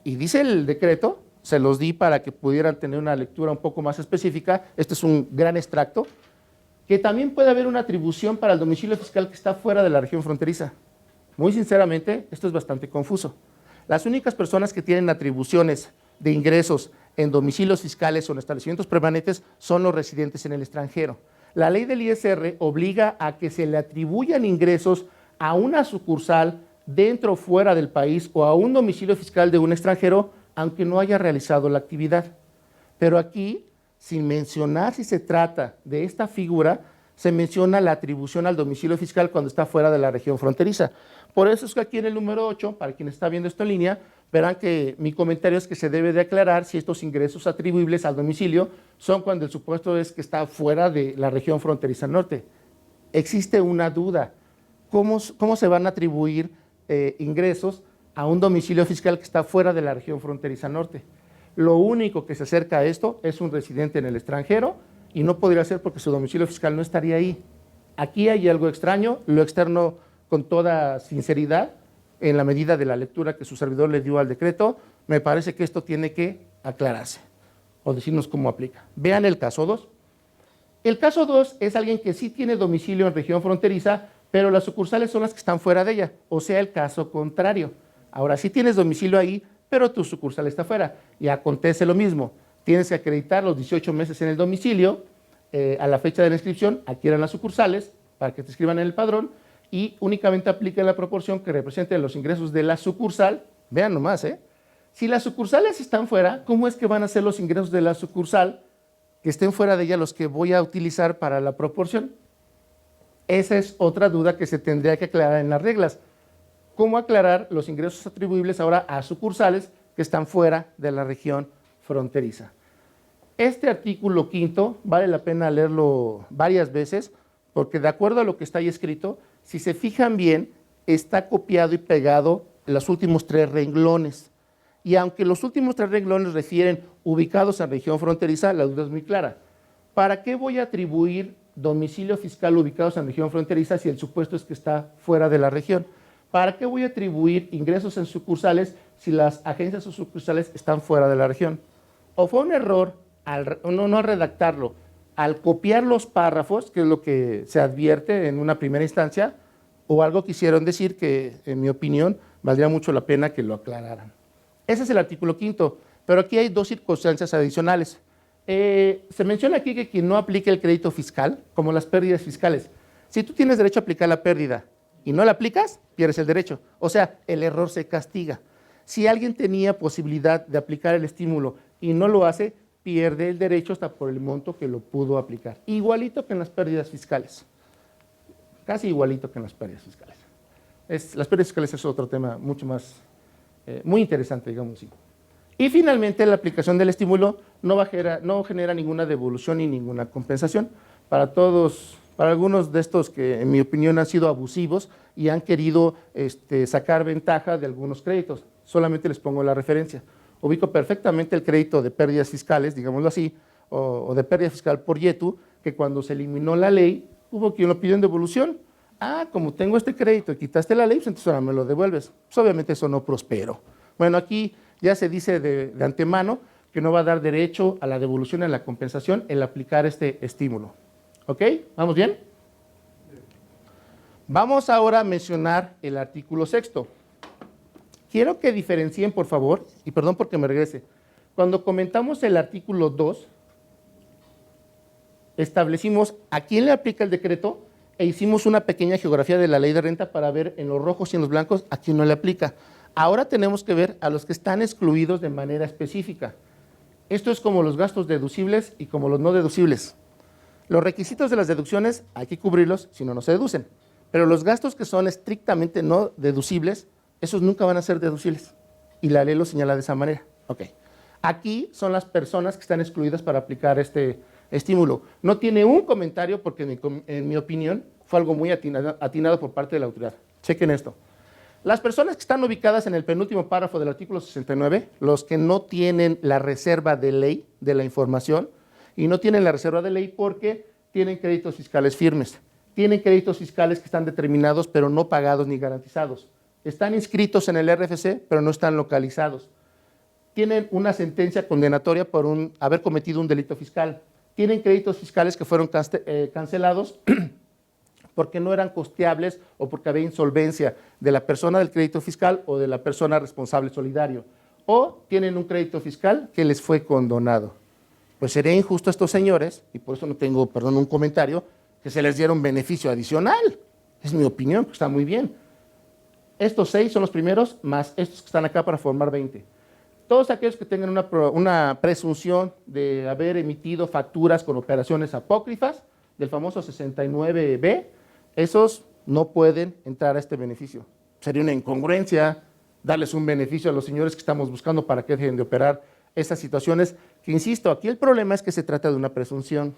Y dice el decreto, se los di para que pudieran tener una lectura un poco más específica, este es un gran extracto, que también puede haber una atribución para el domicilio fiscal que está fuera de la región fronteriza. Muy sinceramente, esto es bastante confuso. Las únicas personas que tienen atribuciones de ingresos en domicilios fiscales o en establecimientos permanentes son los residentes en el extranjero. La ley del ISR obliga a que se le atribuyan ingresos a una sucursal dentro o fuera del país o a un domicilio fiscal de un extranjero, aunque no haya realizado la actividad. Pero aquí, sin mencionar si se trata de esta figura, se menciona la atribución al domicilio fiscal cuando está fuera de la región fronteriza. Por eso es que aquí en el número 8, para quien está viendo esto en línea, verán que mi comentario es que se debe de aclarar si estos ingresos atribuibles al domicilio son cuando el supuesto es que está fuera de la región fronteriza norte. Existe una duda. ¿Cómo se van a atribuir ingresos a un domicilio fiscal que está fuera de la región fronteriza norte? Lo único que se acerca a esto es un residente en el extranjero y no podría ser porque su domicilio fiscal no estaría ahí. Aquí hay algo extraño, lo externo con toda sinceridad, en la medida de la lectura que su servidor le dio al decreto, me parece que esto tiene que aclararse o decirnos cómo aplica. Vean el caso 2. El caso 2 es alguien que sí tiene domicilio en región fronteriza, pero las sucursales son las que están fuera de ella, o sea, el caso contrario. Ahora sí tienes domicilio ahí, pero tu sucursal está fuera. Y acontece lo mismo. Tienes que acreditar los 18 meses en el domicilio, a la fecha de la inscripción, adquieran las sucursales para que te escriban en el padrón y únicamente aplica la proporción que represente los ingresos de la sucursal. Vean nomás, si las sucursales están fuera, ¿cómo es que van a ser los ingresos de la sucursal que estén fuera de ella los que voy a utilizar para la proporción? Esa es otra duda que se tendría que aclarar en las reglas. ¿Cómo aclarar los ingresos atribuibles ahora a sucursales que están fuera de la región fronteriza? Este artículo 5 vale la pena leerlo varias veces porque de acuerdo a lo que está ahí escrito, si se fijan bien, está copiado y pegado en los últimos 3 renglones. Y aunque los últimos 3 renglones refieren ubicados en región fronteriza, la duda es muy clara. ¿Para qué voy a atribuir domicilio fiscal ubicados en región fronteriza si el supuesto es que está fuera de la región? ¿Para qué voy a atribuir ingresos en sucursales si las agencias o sucursales están fuera de la región? O fue un error no redactarlo, al copiar los párrafos, que es lo que se advierte en una primera instancia, o algo quisieron decir que, en mi opinión, valdría mucho la pena que lo aclararan. Ese es el artículo 5, pero aquí hay 2 circunstancias adicionales. Se menciona aquí que quien no aplique el crédito fiscal, como las pérdidas fiscales, si tú tienes derecho a aplicar la pérdida y no la aplicas, pierdes el derecho. O sea, el error se castiga. Si alguien tenía posibilidad de aplicar el estímulo y no lo hace, pierde el derecho hasta por el monto que lo pudo aplicar. Igualito que en las pérdidas fiscales. Casi igualito que en las pérdidas fiscales. Las pérdidas fiscales es otro tema mucho más, muy interesante, digamos así. Y finalmente, la aplicación del estímulo no genera ninguna devolución ni ninguna compensación. Para algunos de estos que en mi opinión han sido abusivos y han querido sacar ventaja de algunos créditos. Solamente les pongo la referencia. Ubico perfectamente el crédito de pérdidas fiscales, digámoslo así, o de pérdida fiscal por YETU, que cuando se eliminó la ley, hubo quien lo pidió en devolución. Ah, como tengo este crédito y quitaste la ley, pues entonces ahora me lo devuelves. Pues obviamente eso no prosperó. Bueno, aquí ya se dice de antemano que no va a dar derecho a la devolución y a la compensación el aplicar este estímulo. ¿Ok? ¿Vamos bien? Vamos ahora a mencionar el artículo 6. Quiero que diferencien, por favor, y perdón porque me regrese. Cuando comentamos el artículo 2, establecimos a quién le aplica el decreto e hicimos una pequeña geografía de la ley de renta para ver en los rojos y en los blancos a quién no le aplica. Ahora tenemos que ver a los que están excluidos de manera específica. Esto es como los gastos deducibles y como los no deducibles. Los requisitos de las deducciones hay que cubrirlos, si no, no se deducen. Pero los gastos que son estrictamente no deducibles, esos nunca van a ser deducibles. Y la ley lo señala de esa manera. Ok. Aquí son las personas que están excluidas para aplicar este estímulo. No tiene un comentario porque en mi opinión fue algo muy atinado por parte de la autoridad. Chequen esto. Las personas que están ubicadas en el penúltimo párrafo del artículo 69, los que no tienen la reserva de ley de la información, y no tienen la reserva de ley porque tienen créditos fiscales firmes, tienen créditos fiscales que están determinados pero no pagados ni garantizados, están inscritos en el RFC pero no están localizados, tienen una sentencia condenatoria por haber cometido un delito fiscal, tienen créditos fiscales que fueron cancelados porque no eran costeables o porque había insolvencia de la persona del crédito fiscal o de la persona responsable solidario, o tienen un crédito fiscal que les fue condonado. Pues sería injusto a estos señores, y por eso no tengo, perdón, un comentario, que se les diera un beneficio adicional. Es mi opinión, que está muy bien. Estos 6 son los primeros, más estos que están acá para formar 20. Todos aquellos que tengan una presunción de haber emitido facturas con operaciones apócrifas, del famoso 69B, esos no pueden entrar a este beneficio. Sería una incongruencia darles un beneficio a los señores que estamos buscando para que dejen de operar estas situaciones, que insisto, aquí el problema es que se trata de una presunción.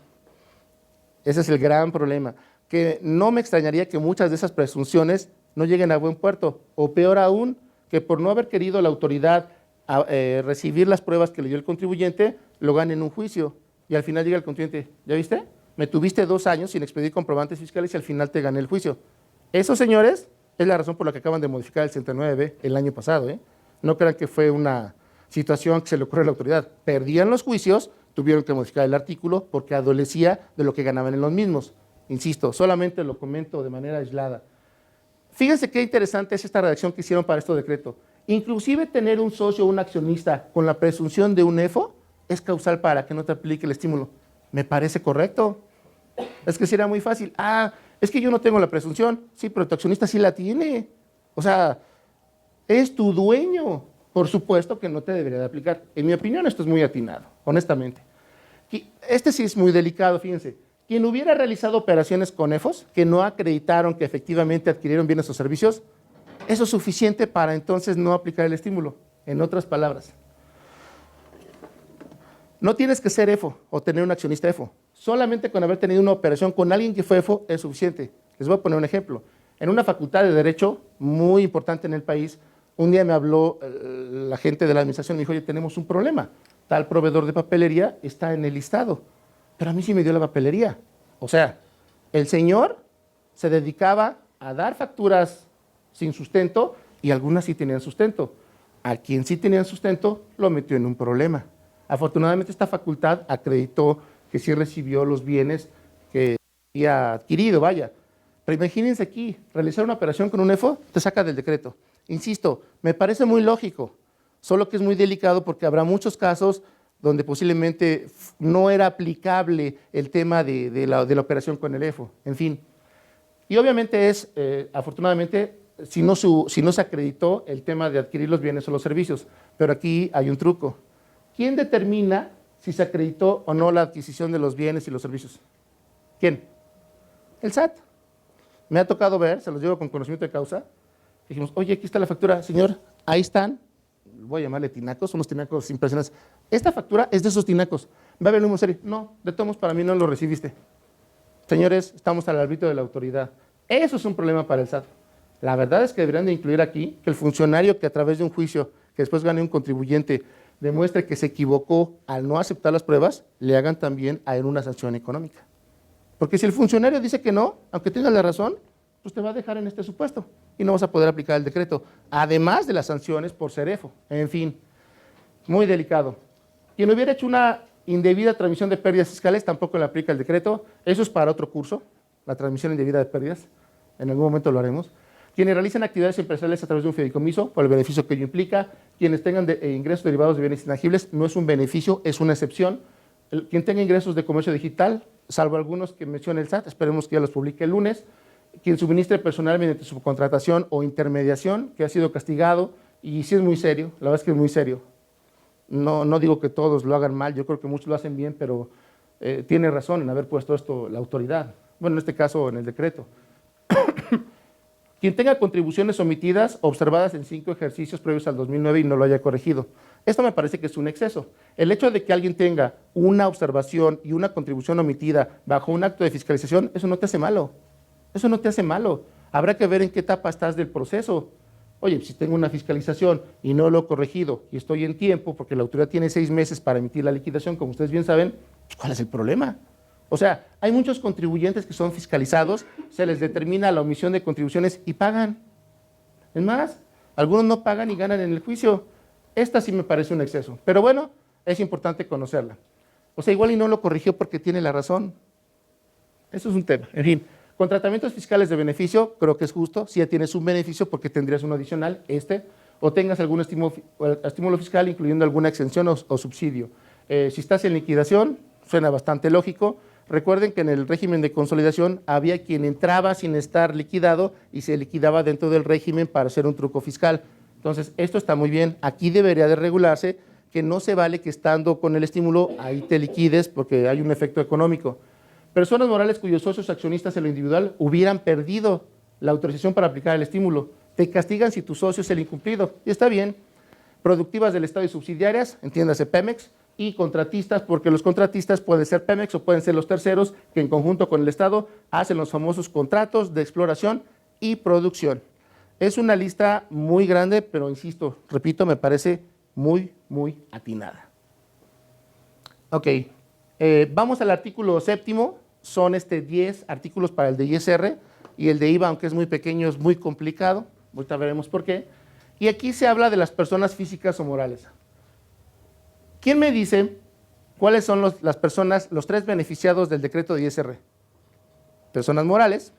Ese es el gran problema, que no me extrañaría que muchas de esas presunciones no lleguen a buen puerto, o peor aún, que por no haber querido la autoridad recibir las pruebas que le dio el contribuyente, lo gane en un juicio, y al final llega el contribuyente, ¿ya viste? Me tuviste 2 años sin expedir comprobantes fiscales y al final te gané el juicio. Esos señores es la razón por la que acaban de modificar el 69B el año pasado, ¿eh? No crean que fue una situación que se le ocurrió a la autoridad. Perdían los juicios, tuvieron que modificar el artículo porque adolecía de lo que ganaban en los mismos. Insisto, solamente lo comento de manera aislada. Fíjense qué interesante es esta redacción que hicieron para este decreto. Inclusive tener un socio o un accionista con la presunción de un EFO es causal para que no te aplique el estímulo. Me parece correcto. Es que sería muy fácil. Es que yo no tengo la presunción. Sí, pero tu accionista sí la tiene. O sea, es tu dueño. Por supuesto que no te debería de aplicar. En mi opinión, esto es muy atinado, honestamente. Este sí es muy delicado, fíjense. Quien hubiera realizado operaciones con EFOS que no acreditaron que efectivamente adquirieron bienes o servicios, eso es suficiente para entonces no aplicar el estímulo. En otras palabras, no tienes que ser EFO o tener un accionista EFO. Solamente con haber tenido una operación con alguien que fue EFO es suficiente. Les voy a poner un ejemplo. En una facultad de Derecho muy importante en el país, un día me habló la gente de la administración y me dijo, oye, tenemos un problema. Tal proveedor de papelería está en el listado. Pero a mí sí me dio la papelería. O sea, el señor se dedicaba a dar facturas sin sustento y algunas sí tenían sustento. A quien sí tenían sustento lo metió en un problema. Afortunadamente esta facultad acreditó que sí recibió los bienes que había adquirido, vaya. Pero imagínense aquí, realizar una operación con un EFO te saca del decreto. Insisto, me parece muy lógico, solo que es muy delicado porque habrá muchos casos donde posiblemente no era aplicable el tema de la operación con el EFO, en fin. Y obviamente es, afortunadamente, si no se acreditó el tema de adquirir los bienes o los servicios, pero aquí hay un truco. ¿Quién determina si se acreditó o no la adquisición de los bienes y los servicios? ¿Quién? El SAT. Me ha tocado ver, se los digo con conocimiento de causa, dijimos, oye, aquí está la factura, señor, ahí están, voy a llamarle tinacos, unos tinacos impresionantes. Esta factura es de esos tinacos. Va a haber un serio. No, de todos modos, para mí no lo recibiste. Señores, estamos al arbitrio de la autoridad. Eso es un problema para el SAT. La verdad es que deberían de incluir aquí que el funcionario que a través de un juicio, que después gane un contribuyente, demuestre que se equivocó al no aceptar las pruebas, le hagan también a él una sanción económica. Porque si el funcionario dice que no, aunque tenga la razón, pues te va a dejar en este supuesto y no vas a poder aplicar el decreto, además de las sanciones por ser EFO. En fin, muy delicado. Quien hubiera hecho una indebida transmisión de pérdidas fiscales tampoco le aplica el decreto. Eso es para otro curso, la transmisión indebida de pérdidas. En algún momento lo haremos. Quienes realicen actividades empresariales a través de un fideicomiso, por el beneficio que ello implica. Quienes tengan ingresos derivados de bienes intangibles, no es un beneficio, es una excepción. Quien tenga ingresos de comercio digital, salvo algunos que menciona el SAT, esperemos que ya los publique el lunes. Quien suministre personal mediante subcontratación o intermediación, que ha sido castigado, y sí es muy serio, la verdad es que es muy serio. No digo que todos lo hagan mal, yo creo que muchos lo hacen bien, pero tiene razón en haber puesto esto la autoridad. Bueno, en este caso, en el decreto. Quien tenga contribuciones omitidas observadas en 5 ejercicios previos al 2009 y no lo haya corregido. Esto me parece que es un exceso. El hecho de que alguien tenga una observación y una contribución omitida bajo un acto de fiscalización, eso no te hace malo. Eso no te hace malo. Habrá que ver en qué etapa estás del proceso. Oye, si tengo una fiscalización y no lo he corregido y estoy en tiempo, porque la autoridad tiene 6 meses para emitir la liquidación, como ustedes bien saben, pues, ¿cuál es el problema? O sea, hay muchos contribuyentes que son fiscalizados, se les determina la omisión de contribuciones y pagan. Es más, algunos no pagan y ganan en el juicio. Esta sí me parece un exceso, pero bueno, es importante conocerla. O sea, igual y no lo corrigió porque tiene la razón. Eso es un tema. En fin, con tratamientos fiscales de beneficio, creo que es justo. Si ya tienes un beneficio, porque tendrías uno adicional, o tengas algún estímulo fiscal, incluyendo alguna exención o subsidio. Si estás en liquidación, suena bastante lógico. Recuerden que en el régimen de consolidación había quien entraba sin estar liquidado y se liquidaba dentro del régimen para hacer un truco fiscal. Entonces, esto está muy bien. Aquí debería de regularse que no se vale que estando con el estímulo, ahí te liquides porque hay un efecto económico. Personas morales cuyos socios accionistas en lo individual hubieran perdido la autorización para aplicar el estímulo. Te castigan si tu socio es el incumplido. Y está bien. Productivas del Estado y subsidiarias, entiéndase Pemex, y contratistas, porque los contratistas pueden ser Pemex o pueden ser los terceros que en conjunto con el Estado hacen los famosos contratos de exploración y producción. Es una lista muy grande, pero insisto, repito, me parece muy, muy atinada. Ok, vamos al artículo 7º, son 10 artículos para el de ISR y el de IVA, aunque es muy pequeño, es muy complicado, ahorita veremos por qué. Y aquí se habla de las personas físicas o morales. ¿Quién me dice cuáles son las personas, los 3 beneficiados del decreto de ISR? Personas morales,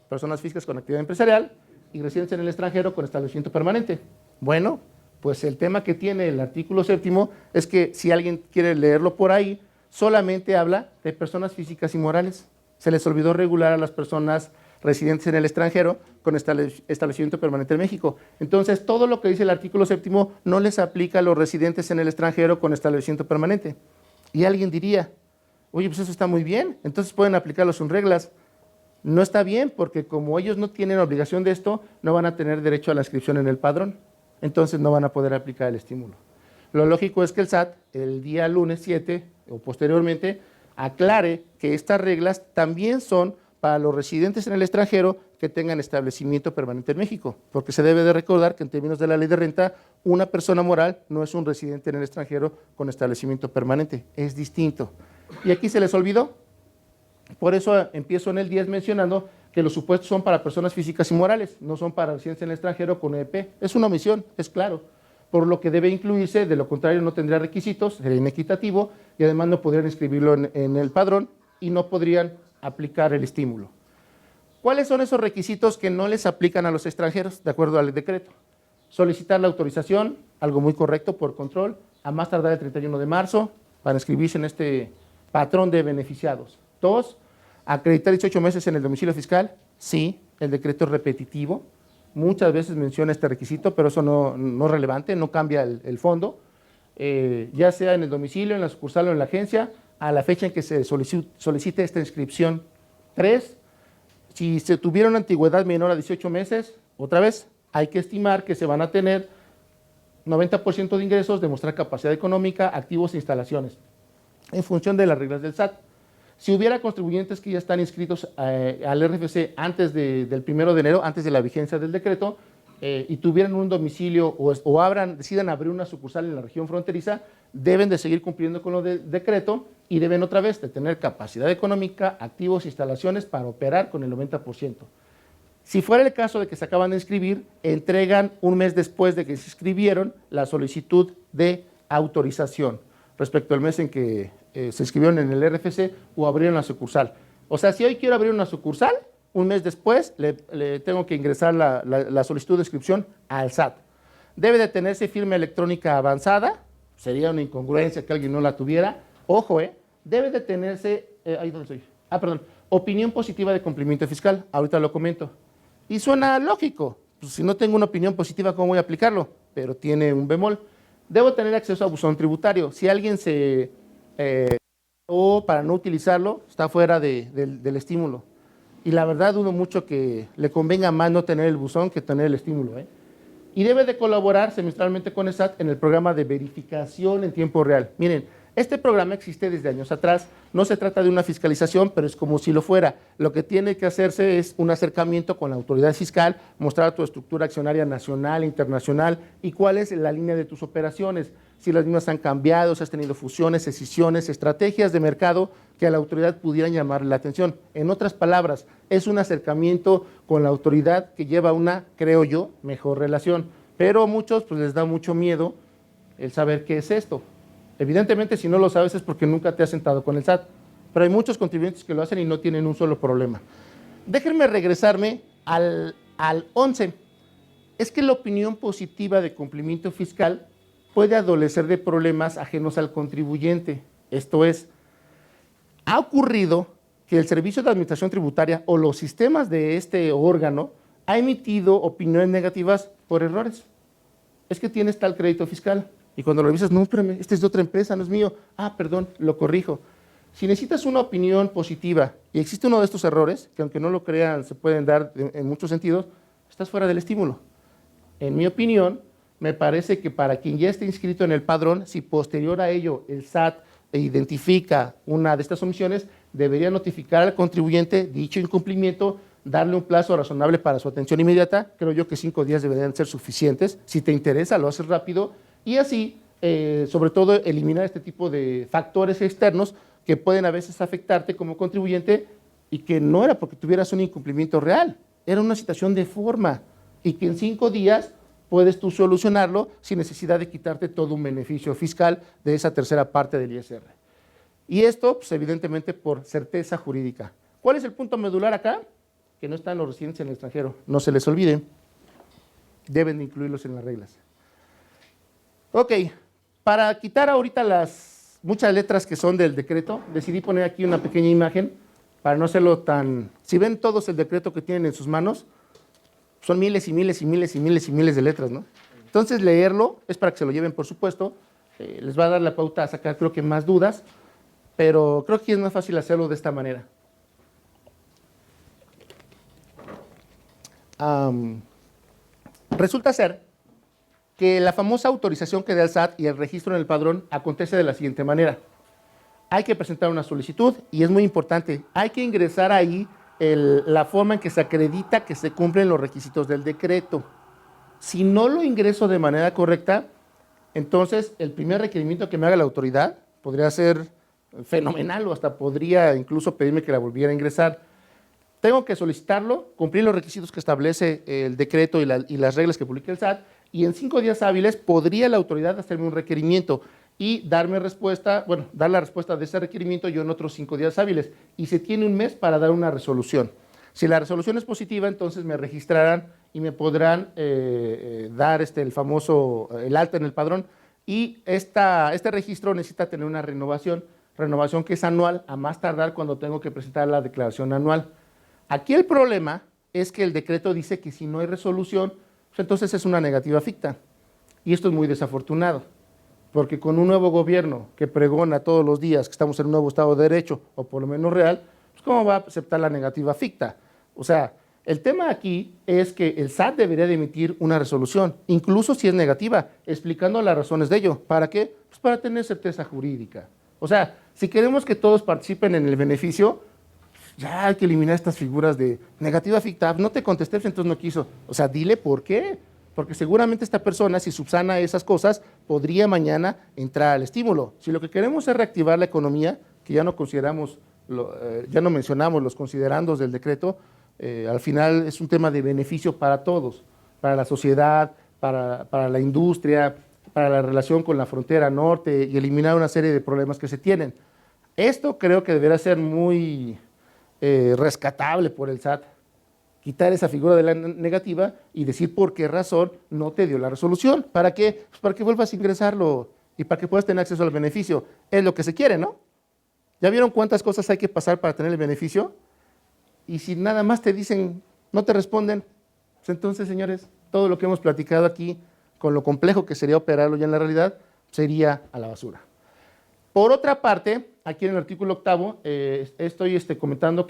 personas físicas con actividad empresarial y residentes en el extranjero con establecimiento permanente. Bueno, pues el tema que tiene el artículo 7º es que si alguien quiere leerlo por ahí, solamente habla de personas físicas y morales. Se les olvidó regular a las personas residentes en el extranjero con establecimiento permanente en México. Entonces, todo lo que dice el artículo 7º no les aplica a los residentes en el extranjero con establecimiento permanente. Y alguien diría, oye, pues eso está muy bien, entonces pueden aplicarlo sin reglas. No está bien, porque como ellos no tienen obligación de esto, no van a tener derecho a la inscripción en el padrón. Entonces, no van a poder aplicar el estímulo. Lo lógico es que el SAT, el día lunes 7 o posteriormente, aclare que estas reglas también son para los residentes en el extranjero que tengan establecimiento permanente en México, porque se debe de recordar que en términos de la ley de renta, una persona moral no es un residente en el extranjero con establecimiento permanente, es distinto. Y aquí se les olvidó, por eso empiezo en el 10 mencionando que los supuestos son para personas físicas y morales, no son para residentes en el extranjero con EEP, es una omisión, es claro, por lo que debe incluirse, de lo contrario no tendría requisitos, sería inequitativo y además no podrían inscribirlo en el padrón y no podrían aplicar el estímulo. ¿Cuáles son esos requisitos que no les aplican a los extranjeros de acuerdo al decreto? Solicitar la autorización, algo muy correcto por control, a más tardar el 31 de marzo para inscribirse en este patrón de beneficiados. 2, acreditar 18 meses en el domicilio fiscal. Sí, el decreto es repetitivo, muchas veces menciona este requisito, pero eso no es relevante, no cambia el fondo, ya sea en el domicilio, en la sucursal o en la agencia, a la fecha en que se solicite esta inscripción. 3, si se tuviera una antigüedad menor a 18 meses, otra vez, hay que estimar que se van a tener 90% de ingresos, demostrar capacidad económica, activos e instalaciones, en función de las reglas del SAT. Si hubiera contribuyentes que ya están inscritos al RFC antes del 1 de enero, antes de la vigencia del decreto, y tuvieran un domicilio decidan abrir una sucursal en la región fronteriza, deben de seguir cumpliendo con lo del decreto y deben otra vez de tener capacidad económica, activos e instalaciones para operar con el 90%. Si fuera el caso de que se acaban de inscribir, entregan un mes después de que se inscribieron la solicitud de autorización respecto al mes en que se inscribieron en el RFC o abrieron la sucursal. O sea, si hoy quiero abrir una sucursal, un mes después le tengo que ingresar la solicitud de inscripción al SAT. Debe de tenerse firma electrónica avanzada, sería una incongruencia que alguien no la tuviera. Ojo, debe de tenerse, ahí donde estoy, opinión positiva de cumplimiento fiscal, ahorita lo comento. Y suena lógico, pues si no tengo una opinión positiva, ¿cómo voy a aplicarlo? Pero tiene un bemol. Debo tener acceso a buzón tributario. Si alguien o para no utilizarlo, está fuera del estímulo. Y la verdad dudo mucho que le convenga más no tener el buzón que tener el estímulo. Y debe de colaborar semestralmente con el SAT en el programa de verificación en tiempo real. Miren, Este programa existe desde años atrás. No se trata de una fiscalización, pero es como si lo fuera. Lo que tiene que hacerse es un acercamiento con la autoridad fiscal, mostrar tu estructura accionaria nacional, internacional y cuál es la línea de tus operaciones. Si las mismas han cambiado, si has tenido fusiones, escisiones, estrategias de mercado que a la autoridad pudieran llamarle la atención. En otras palabras, es un acercamiento con la autoridad que lleva una, creo yo, mejor relación. Pero a muchos pues, les da mucho miedo el saber qué es esto. Evidentemente, si no lo sabes es porque nunca te has sentado con el SAT, pero hay muchos contribuyentes que lo hacen y no tienen un solo problema. Déjenme regresarme al 11. Es que la opinión positiva de cumplimiento fiscal puede adolecer de problemas ajenos al contribuyente. Esto es, ha ocurrido que el Servicio de Administración Tributaria o los sistemas de este órgano ha emitido opiniones negativas por errores. Es que tienes tal crédito fiscal. Y cuando lo revisas, no, espérame, este es de otra empresa, no es mío. Ah, perdón, lo corrijo. Si necesitas una opinión positiva y existe uno de estos errores, que aunque no lo crean, se pueden dar en muchos sentidos, estás fuera del estímulo. En mi opinión, me parece que para quien ya esté inscrito en el padrón, si posterior a ello el SAT identifica una de estas omisiones, debería notificar al contribuyente dicho incumplimiento, darle un plazo razonable para su atención inmediata. Creo yo que 5 días deberían ser suficientes. Si te interesa, lo haces rápido. Y así, sobre todo, eliminar este tipo de factores externos que pueden a veces afectarte como contribuyente y que no era porque tuvieras un incumplimiento real, era una situación de forma y que en 5 días puedes tú solucionarlo sin necesidad de quitarte todo un beneficio fiscal de esa tercera parte del ISR. Y esto, pues, evidentemente, por certeza jurídica. ¿Cuál es el punto medular acá? Que no están los residentes en el extranjero. No se les olvide, deben de incluirlos en las reglas. Ok, para quitar ahorita las muchas letras que son del decreto, decidí poner aquí una pequeña imagen para no hacerlo tan... Si ven todos el decreto que tienen en sus manos, son miles y miles y miles y miles y miles de letras, ¿no? Entonces leerlo es para que se lo lleven, por supuesto, les va a dar la pauta a sacar creo que más dudas, pero creo que es más fácil hacerlo de esta manera. Resulta ser que la famosa autorización que da el SAT y el registro en el padrón acontece de la siguiente manera. Hay que presentar una solicitud y es muy importante, hay que ingresar ahí la forma en que se acredita que se cumplen los requisitos del decreto. Si no lo ingreso de manera correcta, entonces el primer requerimiento que me haga la autoridad podría ser fenomenal o hasta podría incluso pedirme que la volviera a ingresar. Tengo que solicitarlo, cumplir los requisitos que establece el decreto y las reglas que publica el SAT, y en 5 días hábiles podría la autoridad hacerme un requerimiento y darme respuesta, bueno, dar la respuesta de ese requerimiento yo en otros 5 días hábiles, y se tiene un mes para dar una resolución. Si la resolución es positiva, entonces me registrarán y me podrán dar el alta en el padrón, y este registro necesita tener una renovación que es anual, a más tardar cuando tengo que presentar la declaración anual. Aquí el problema es que el decreto dice que si no hay resolución, pues entonces es una negativa ficta. Y esto es muy desafortunado, porque con un nuevo gobierno que pregona todos los días que estamos en un nuevo Estado de Derecho, o por lo menos real, pues ¿cómo va a aceptar la negativa ficta? O sea, el tema aquí es que el SAT debería de emitir una resolución, incluso si es negativa, explicando las razones de ello. ¿Para qué? Pues para tener certeza jurídica. O sea, si queremos que todos participen en el beneficio, ya hay que eliminar estas figuras de negativa ficta. No te contesté, entonces no quiso. O sea, dile por qué. Porque seguramente esta persona, si subsana esas cosas, podría mañana entrar al estímulo. Si lo que queremos es reactivar la economía, que ya no consideramos, ya no mencionamos los considerandos del decreto, al final es un tema de beneficio para todos, para la sociedad, para la industria, para la relación con la frontera norte y eliminar una serie de problemas que se tienen. Esto creo que deberá ser muy rescatable por el SAT, quitar esa figura de la negativa y decir por qué razón no te dio la resolución. ¿Para qué? Pues para que vuelvas a ingresarlo y para que puedas tener acceso al beneficio. Es lo que se quiere, ¿no? ¿Ya vieron cuántas cosas hay que pasar para tener el beneficio? Y si nada más te dicen, no te responden, pues entonces, señores, todo lo que hemos platicado aquí, con lo complejo que sería operarlo ya en la realidad, sería a la basura. Por otra parte, aquí en el artículo 8, estoy comentando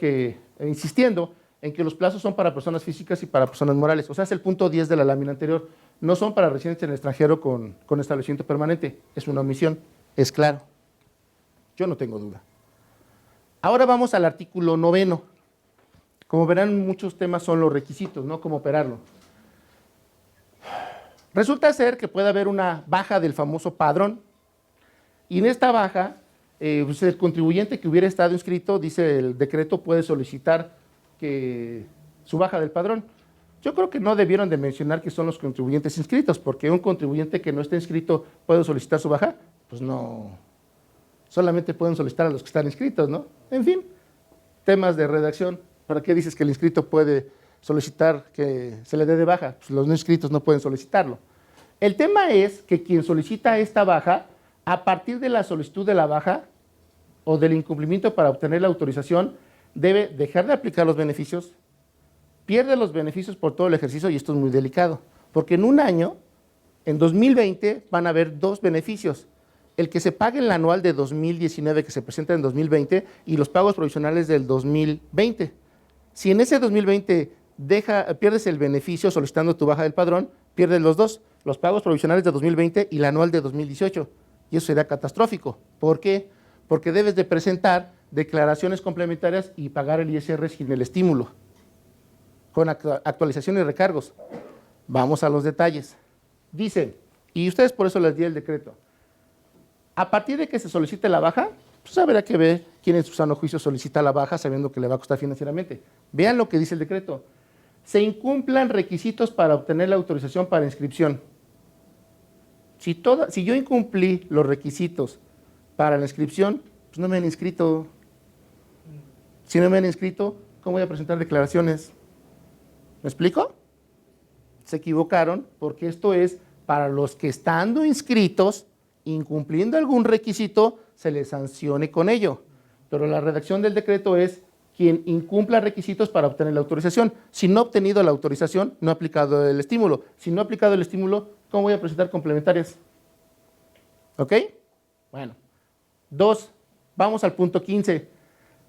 insistiendo en que los plazos son para personas físicas y para personas morales. O sea, es el punto 10 de la lámina anterior. No son para residentes en el extranjero con establecimiento permanente. Es una omisión, es claro. Yo no tengo duda. Ahora vamos al artículo 9. Como verán, muchos temas son los requisitos, ¿no? Cómo operarlo. Resulta ser que puede haber una baja del famoso padrón, y en esta baja, pues el contribuyente que hubiera estado inscrito, dice el decreto, puede solicitar que su baja del padrón. Yo creo que no debieron de mencionar que son los contribuyentes inscritos, porque un contribuyente que no esté inscrito puede solicitar su baja, pues no, solamente pueden solicitar a los que están inscritos, ¿no? En fin, temas de redacción. ¿Para qué dices que el inscrito puede solicitar que se le dé de baja? Pues los no inscritos no pueden solicitarlo. El tema es que quien solicita esta baja, a partir de la solicitud de la baja o del incumplimiento para obtener la autorización, debe dejar de aplicar los beneficios, pierde los beneficios por todo el ejercicio, y esto es muy delicado, porque en un año, en 2020, van a haber dos beneficios: el que se pague en el anual de 2019 que se presenta en 2020 y los pagos provisionales del 2020. Si en ese 2020 pierdes el beneficio solicitando tu baja del padrón, pierdes los dos, los pagos provisionales de 2020 y el anual de 2018, y eso sería catastrófico. ¿Por qué? Porque debes de presentar declaraciones complementarias y pagar el ISR sin el estímulo, con actualización y recargos. Vamos a los detalles. Dice, y ustedes por eso les di el decreto, a partir de que se solicite la baja, pues habrá que ver quién en su sano juicio solicita la baja sabiendo que le va a costar financieramente. Vean lo que dice el decreto. Se incumplan requisitos para obtener la autorización para inscripción. Si yo incumplí los requisitos para la inscripción, pues no me han inscrito. Si no me han inscrito, ¿cómo voy a presentar declaraciones? ¿Me explico? Se equivocaron, porque esto es para los que estando inscritos, incumpliendo algún requisito, se les sancione con ello. Pero la redacción del decreto es quien incumpla requisitos para obtener la autorización. Si no ha obtenido la autorización, no ha aplicado el estímulo. Si no ha aplicado el estímulo, ¿cómo voy a presentar complementarias? ¿Ok? Bueno. 2. Vamos al punto 15.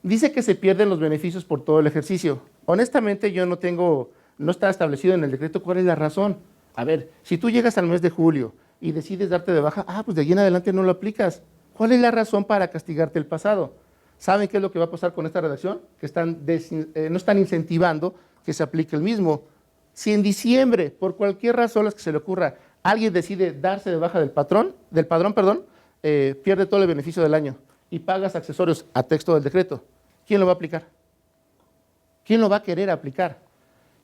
Dice que se pierden los beneficios por todo el ejercicio. Honestamente, yo no está establecido en el decreto cuál es la razón. A ver, si tú llegas al mes de julio y decides darte de baja, pues de allí en adelante no lo aplicas. ¿Cuál es la razón para castigarte el pasado? ¿Saben qué es lo que va a pasar con esta redacción? Que no están incentivando que se aplique el mismo. Si en diciembre, por cualquier razón las que se le ocurra, alguien decide darse de baja del padrón, pierde todo el beneficio del año y pagas accesorios a texto del decreto, ¿quién lo va a aplicar? ¿Quién lo va a querer aplicar?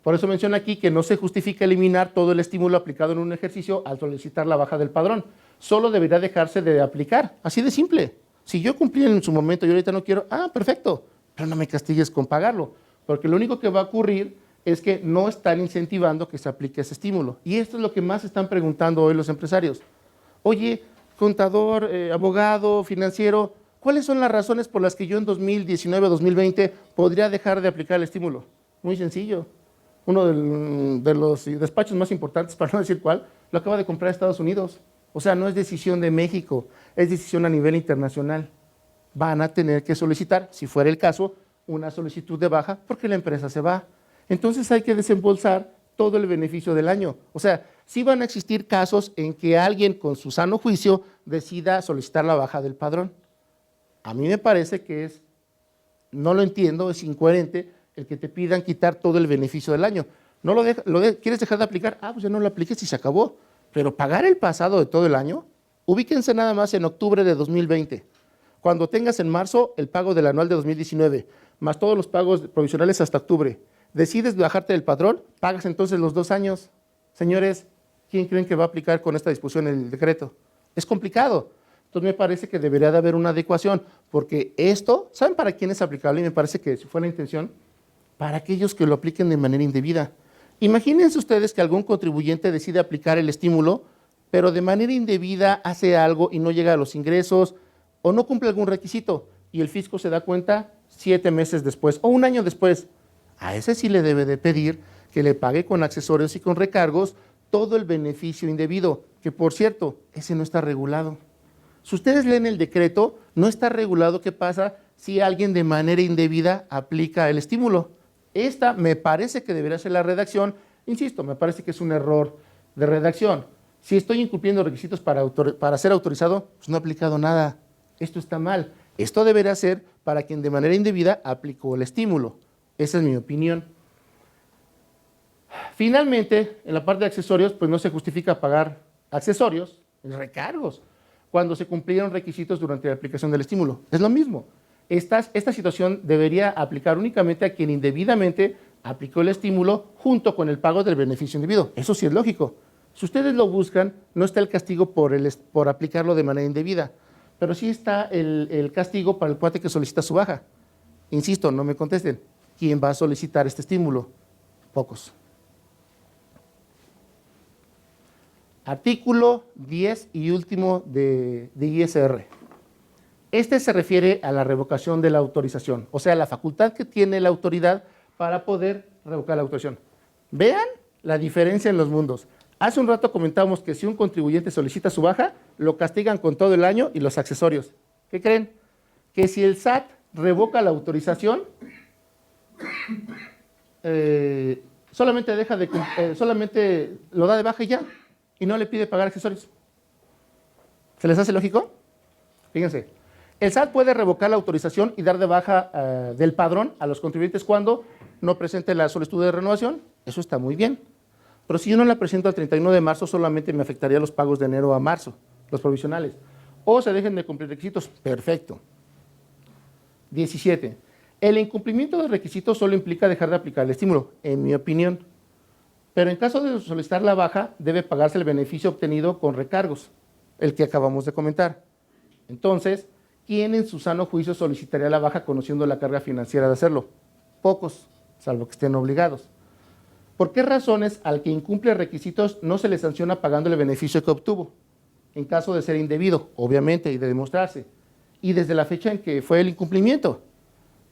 Por eso menciona aquí que no se justifica eliminar todo el estímulo aplicado en un ejercicio al solicitar la baja del padrón. Solo debería dejarse de aplicar, así de simple. Si yo cumplí en su momento y ahorita no quiero, perfecto, pero no me castigues con pagarlo, porque lo único que va a ocurrir es que no están incentivando que se aplique ese estímulo. Y esto es lo que más están preguntando hoy los empresarios. Oye, contador, abogado, financiero, ¿cuáles son las razones por las que yo en 2019 o 2020 podría dejar de aplicar el estímulo? Muy sencillo. Uno de los despachos más importantes, para no decir cuál, lo acaba de comprar Estados Unidos. O sea, no es decisión de México, es decisión a nivel internacional. Van a tener que solicitar, si fuera el caso, una solicitud de baja porque la empresa se va. Entonces hay que desembolsar todo el beneficio del año. O sea, sí van a existir casos en que alguien con su sano juicio decida solicitar la baja del padrón. A mí me parece que no lo entiendo, es incoherente el que te pidan quitar todo el beneficio del año. ¿Quieres dejar de aplicar? Pues ya no lo apliques y se acabó. Pero pagar el pasado de todo el año, ubíquense nada más en octubre de 2020. Cuando tengas en marzo el pago del anual de 2019, más todos los pagos provisionales hasta octubre, decides bajarte del padrón, pagas entonces los 2 años. Señores, ¿quién creen que va a aplicar con esta disposición el decreto? Es complicado. Entonces me parece que debería de haber una adecuación, porque esto, ¿saben para quién es aplicable? Y me parece que si fue la intención, para aquellos que lo apliquen de manera indebida. Imagínense ustedes que algún contribuyente decide aplicar el estímulo, pero de manera indebida hace algo y no llega a los ingresos o no cumple algún requisito y el fisco se da cuenta 7 meses después o 1 año después. A ese sí le debe de pedir que le pague con accesorios y con recargos todo el beneficio indebido, que por cierto, ese no está regulado. Si ustedes leen el decreto, no está regulado qué pasa si alguien de manera indebida aplica el estímulo. Esta me parece que debería ser la redacción. Insisto, me parece que es un error de redacción. Si estoy incumpliendo requisitos para ser autorizado, pues no he aplicado nada. Esto está mal. Esto deberá ser para quien de manera indebida aplicó el estímulo. Esa es mi opinión. Finalmente, en la parte de accesorios, pues no se justifica pagar accesorios, recargos, cuando se cumplieron requisitos durante la aplicación del estímulo. Es lo mismo. Esta situación debería aplicar únicamente a quien indebidamente aplicó el estímulo junto con el pago del beneficio indebido. Eso sí es lógico. Si ustedes lo buscan, no está el castigo por aplicarlo de manera indebida, pero sí está el castigo para el cuate que solicita su baja. Insisto, no me contesten. ¿Quién va a solicitar este estímulo? Pocos. Artículo 10 y último de ISR. Este se refiere a la revocación de la autorización, o sea, la facultad que tiene la autoridad para poder revocar la autorización. Vean la diferencia en los mundos. Hace un rato comentábamos que si un contribuyente solicita su baja, lo castigan con todo el año y los accesorios. ¿Qué creen? Que si el SAT revoca la autorización, solamente lo da de baja y ya, y no le pide pagar accesorios. ¿Se les hace lógico? Fíjense, el SAT puede revocar la autorización y dar de baja del padrón a los contribuyentes cuando no presente la solicitud de renovación. Eso está muy bien. Pero si yo no la presento al 31 de marzo, solamente me afectaría los pagos de enero a marzo, los provisionales. O se dejen de cumplir requisitos. Perfecto. 17. El incumplimiento de requisitos solo implica dejar de aplicar el estímulo, en mi opinión. Pero en caso de solicitar la baja, debe pagarse el beneficio obtenido con recargos, el que acabamos de comentar. Entonces, ¿quién en su sano juicio solicitaría la baja conociendo la carga financiera de hacerlo? Pocos, salvo que estén obligados. ¿Por qué razones al que incumple requisitos no se le sanciona pagando el beneficio que obtuvo? En caso de ser indebido, obviamente, y de demostrarse. Y desde la fecha en que fue el incumplimiento.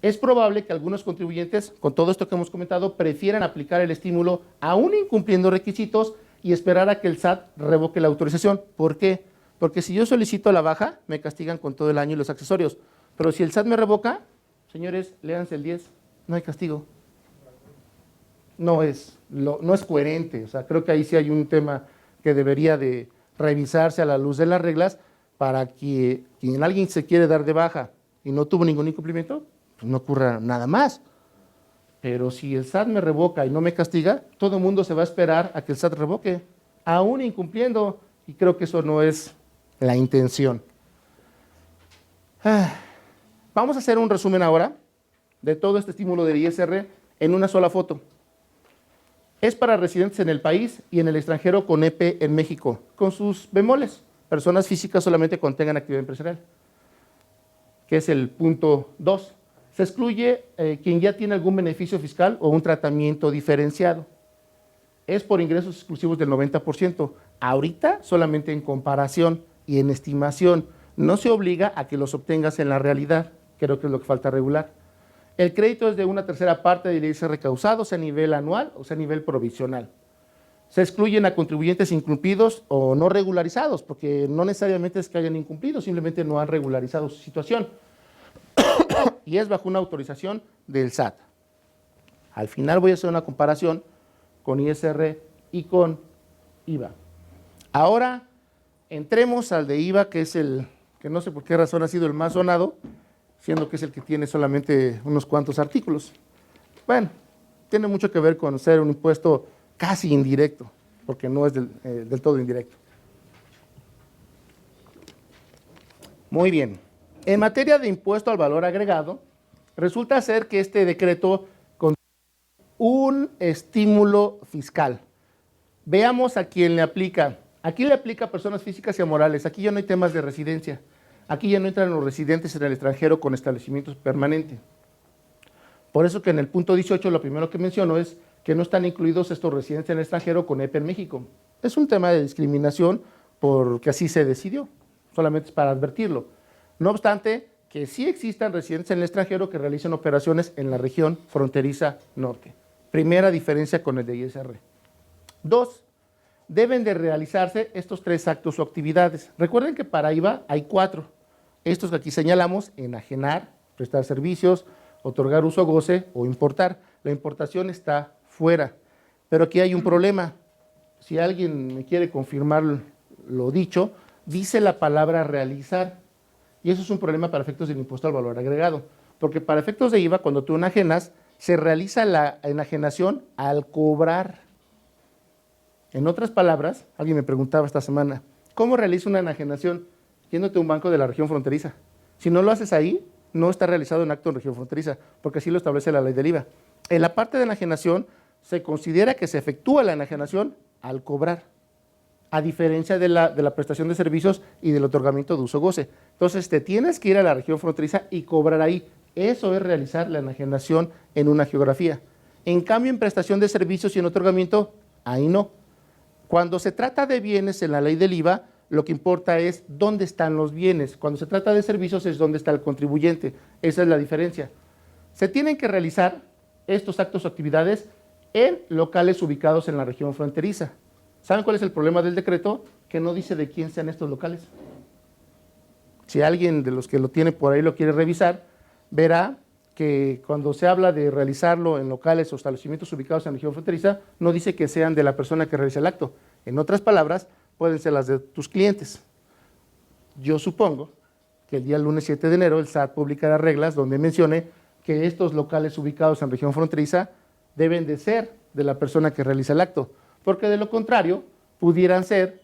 Es probable que algunos contribuyentes, con todo esto que hemos comentado, prefieran aplicar el estímulo aún incumpliendo requisitos y esperar a que el SAT revoque la autorización. ¿Por qué? Porque si yo solicito la baja, me castigan con todo el año y los accesorios. Pero si el SAT me revoca, señores, léanse el 10, no hay castigo. No es coherente. O sea, creo que ahí sí hay un tema que debería de revisarse a la luz de las reglas para que quien alguien se quiere dar de baja y no tuvo ningún incumplimiento, pues no ocurra nada más. Pero si el SAT me revoca y no me castiga, todo el mundo se va a esperar a que el SAT revoque, aún incumpliendo, y creo que eso no es la intención. Vamos a hacer un resumen ahora de todo este estímulo del ISR en una sola foto. Es para residentes en el país y en el extranjero con EP en México, con sus bemoles. Personas físicas solamente cuando tengan actividad empresarial, que es el punto 2. Se excluye quien ya tiene algún beneficio fiscal o un tratamiento diferenciado. Es por ingresos exclusivos del 90%. Ahorita solamente en comparación y en estimación. No se obliga a que los obtengas en la realidad. Creo que es lo que falta regular. El crédito es de una tercera parte del ISR causado, sea a nivel anual o sea a nivel provisional. Se excluyen a contribuyentes incumplidos o no regularizados, porque no necesariamente es que hayan incumplido, simplemente no han regularizado su situación. Y es bajo una autorización del SAT. Al final voy a hacer una comparación con ISR y con IVA. Ahora entremos al de IVA, que es el que no sé por qué razón ha sido el más sonado, siendo que es el que tiene solamente unos cuantos artículos. Bueno, tiene mucho que ver con ser un impuesto casi indirecto, porque no es del todo indirecto. Muy bien. En materia de impuesto al valor agregado, resulta ser que este decreto contiene un estímulo fiscal. Veamos a quién le aplica. Aquí le aplica a personas físicas y a morales. Aquí ya no hay temas de residencia. Aquí ya no entran los residentes en el extranjero con establecimientos permanentes. Por eso que en el punto 18 lo primero que menciono es que no están incluidos estos residentes en el extranjero con EP en México. Es un tema de discriminación porque así se decidió, solamente es para advertirlo. No obstante, que sí existan residentes en el extranjero que realicen operaciones en la región fronteriza norte. Primera diferencia con el de ISR. 2. Deben de realizarse estos 3 actos o actividades. Recuerden que para IVA hay 4. Estos que aquí señalamos: enajenar, prestar servicios, otorgar uso, goce o importar. La importación está fuera. Pero aquí hay un problema. Si alguien me quiere confirmar lo dicho, dice la palabra realizar. Y eso es un problema para efectos del impuesto al valor agregado, porque para efectos de IVA, cuando tú enajenas, se realiza la enajenación al cobrar. En otras palabras, alguien me preguntaba esta semana, ¿cómo realiza una enajenación yéndote a un banco de la región fronteriza? Si no lo haces ahí, no está realizado en acto en región fronteriza, porque así lo establece la ley del IVA. En la parte de enajenación, se considera que se efectúa la enajenación al cobrar, a diferencia de la prestación de servicios y del otorgamiento de uso-goce. Entonces, te tienes que ir a la región fronteriza y cobrar ahí. Eso es realizar la enajenación en una geografía. En cambio, en prestación de servicios y en otorgamiento, ahí no. Cuando se trata de bienes en la ley del IVA, lo que importa es dónde están los bienes. Cuando se trata de servicios es dónde está el contribuyente. Esa es la diferencia. Se tienen que realizar estos actos o actividades en locales ubicados en la región fronteriza. ¿Saben cuál es el problema del decreto? Que no dice de quién sean estos locales. Si alguien de los que lo tiene por ahí lo quiere revisar, verá que cuando se habla de realizarlo en locales o establecimientos ubicados en la región fronteriza, no dice que sean de la persona que realiza el acto. En otras palabras, pueden ser las de tus clientes. Yo supongo que el día lunes 7 de enero el SAT publicará reglas donde mencione que estos locales ubicados en región fronteriza deben de ser de la persona que realiza el acto, porque de lo contrario pudieran ser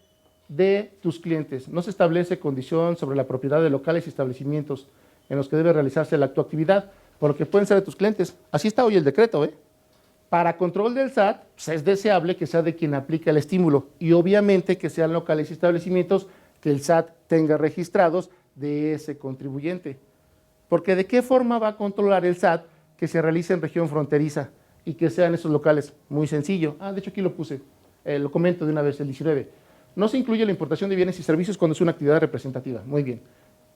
de tus clientes. No se establece condición sobre la propiedad de locales y establecimientos en los que debe realizarse el acto o actividad, por lo que pueden ser de tus clientes. Así está hoy el decreto, ¿eh? Para control del SAT, pues es deseable que sea de quien aplica el estímulo y obviamente que sean locales y establecimientos que el SAT tenga registrados de ese contribuyente. Porque ¿de qué forma va a controlar el SAT que se realice en región fronteriza y que sean esos locales? Muy sencillo. De hecho aquí lo puse, lo comento de una vez, el 19. No se incluye la importación de bienes y servicios cuando es una actividad representativa. Muy bien.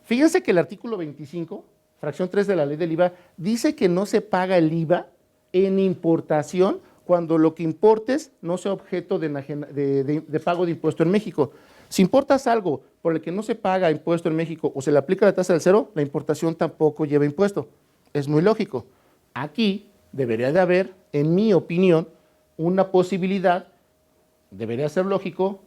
Fíjense que el artículo 25, fracción 3 de la ley del IVA, dice que no se paga el IVA en importación cuando lo que importes no sea objeto de pago de impuesto en México. Si importas algo por el que no se paga impuesto en México o se le aplica la tasa del cero, la importación tampoco lleva impuesto. Es muy lógico. Aquí debería de haber, en mi opinión, una posibilidad, debería ser lógico,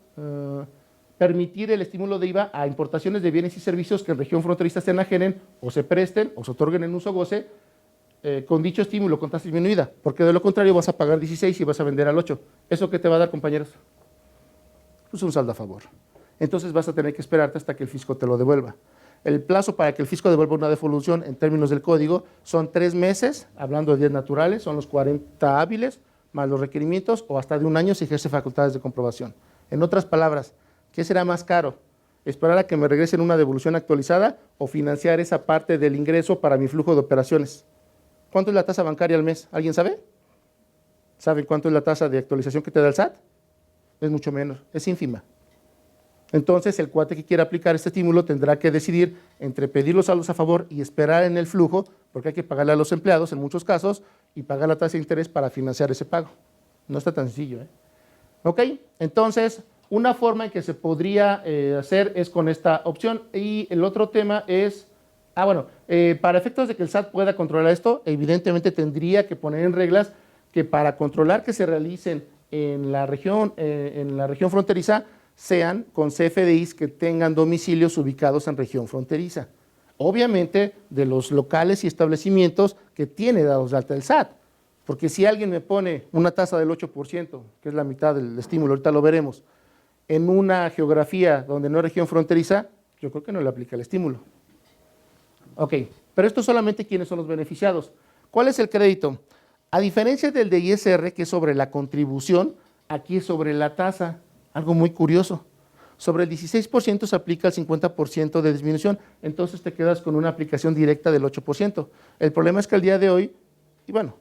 permitir el estímulo de IVA a importaciones de bienes y servicios que en región fronteriza se enajenen o se presten o se otorguen en uso goce con dicho estímulo con tasa disminuida, porque de lo contrario vas a pagar 16 y vas a vender al 8. ¿Eso qué te va a dar, compañeros? Pues un saldo a favor. Entonces vas a tener que esperarte hasta que el fisco te lo devuelva. El plazo para que el fisco devuelva una devolución en términos del código son 3 meses, hablando de días naturales, son los 40 hábiles, más los requerimientos, o hasta de un año si ejerce facultades de comprobación. En otras palabras, ¿qué será más caro? ¿Esperar a que me regresen una devolución actualizada o financiar esa parte del ingreso para mi flujo de operaciones? ¿Cuánto es la tasa bancaria al mes? ¿Alguien sabe? ¿Saben cuánto es la tasa de actualización que te da el SAT? Es mucho menos, es ínfima. Entonces, el cuate que quiera aplicar este estímulo tendrá que decidir entre pedir los saldos a favor y esperar en el flujo, porque hay que pagarle a los empleados en muchos casos, y pagar la tasa de interés para financiar ese pago. No está tan sencillo, ¿eh? ¿Ok? Entonces, una forma en que se podría hacer es con esta opción. Y el otro tema es, para efectos de que el SAT pueda controlar esto, evidentemente tendría que poner en reglas que para controlar que se realicen en la región fronteriza, sean con CFDIs que tengan domicilios ubicados en región fronteriza. Obviamente, de los locales y establecimientos que tiene dados de alta el SAT. Porque si alguien me pone una tasa del 8%, que es la mitad del estímulo, ahorita lo veremos, en una geografía donde no es región fronteriza, yo creo que no le aplica el estímulo. Ok, pero esto solamente quiénes son los beneficiados. ¿Cuál es el crédito? A diferencia del de ISR, que es sobre la contribución, aquí es sobre la tasa. Algo muy curioso. Sobre el 16% se aplica el 50% de disminución, entonces te quedas con una aplicación directa del 8%. El problema es que al día de hoy, y bueno,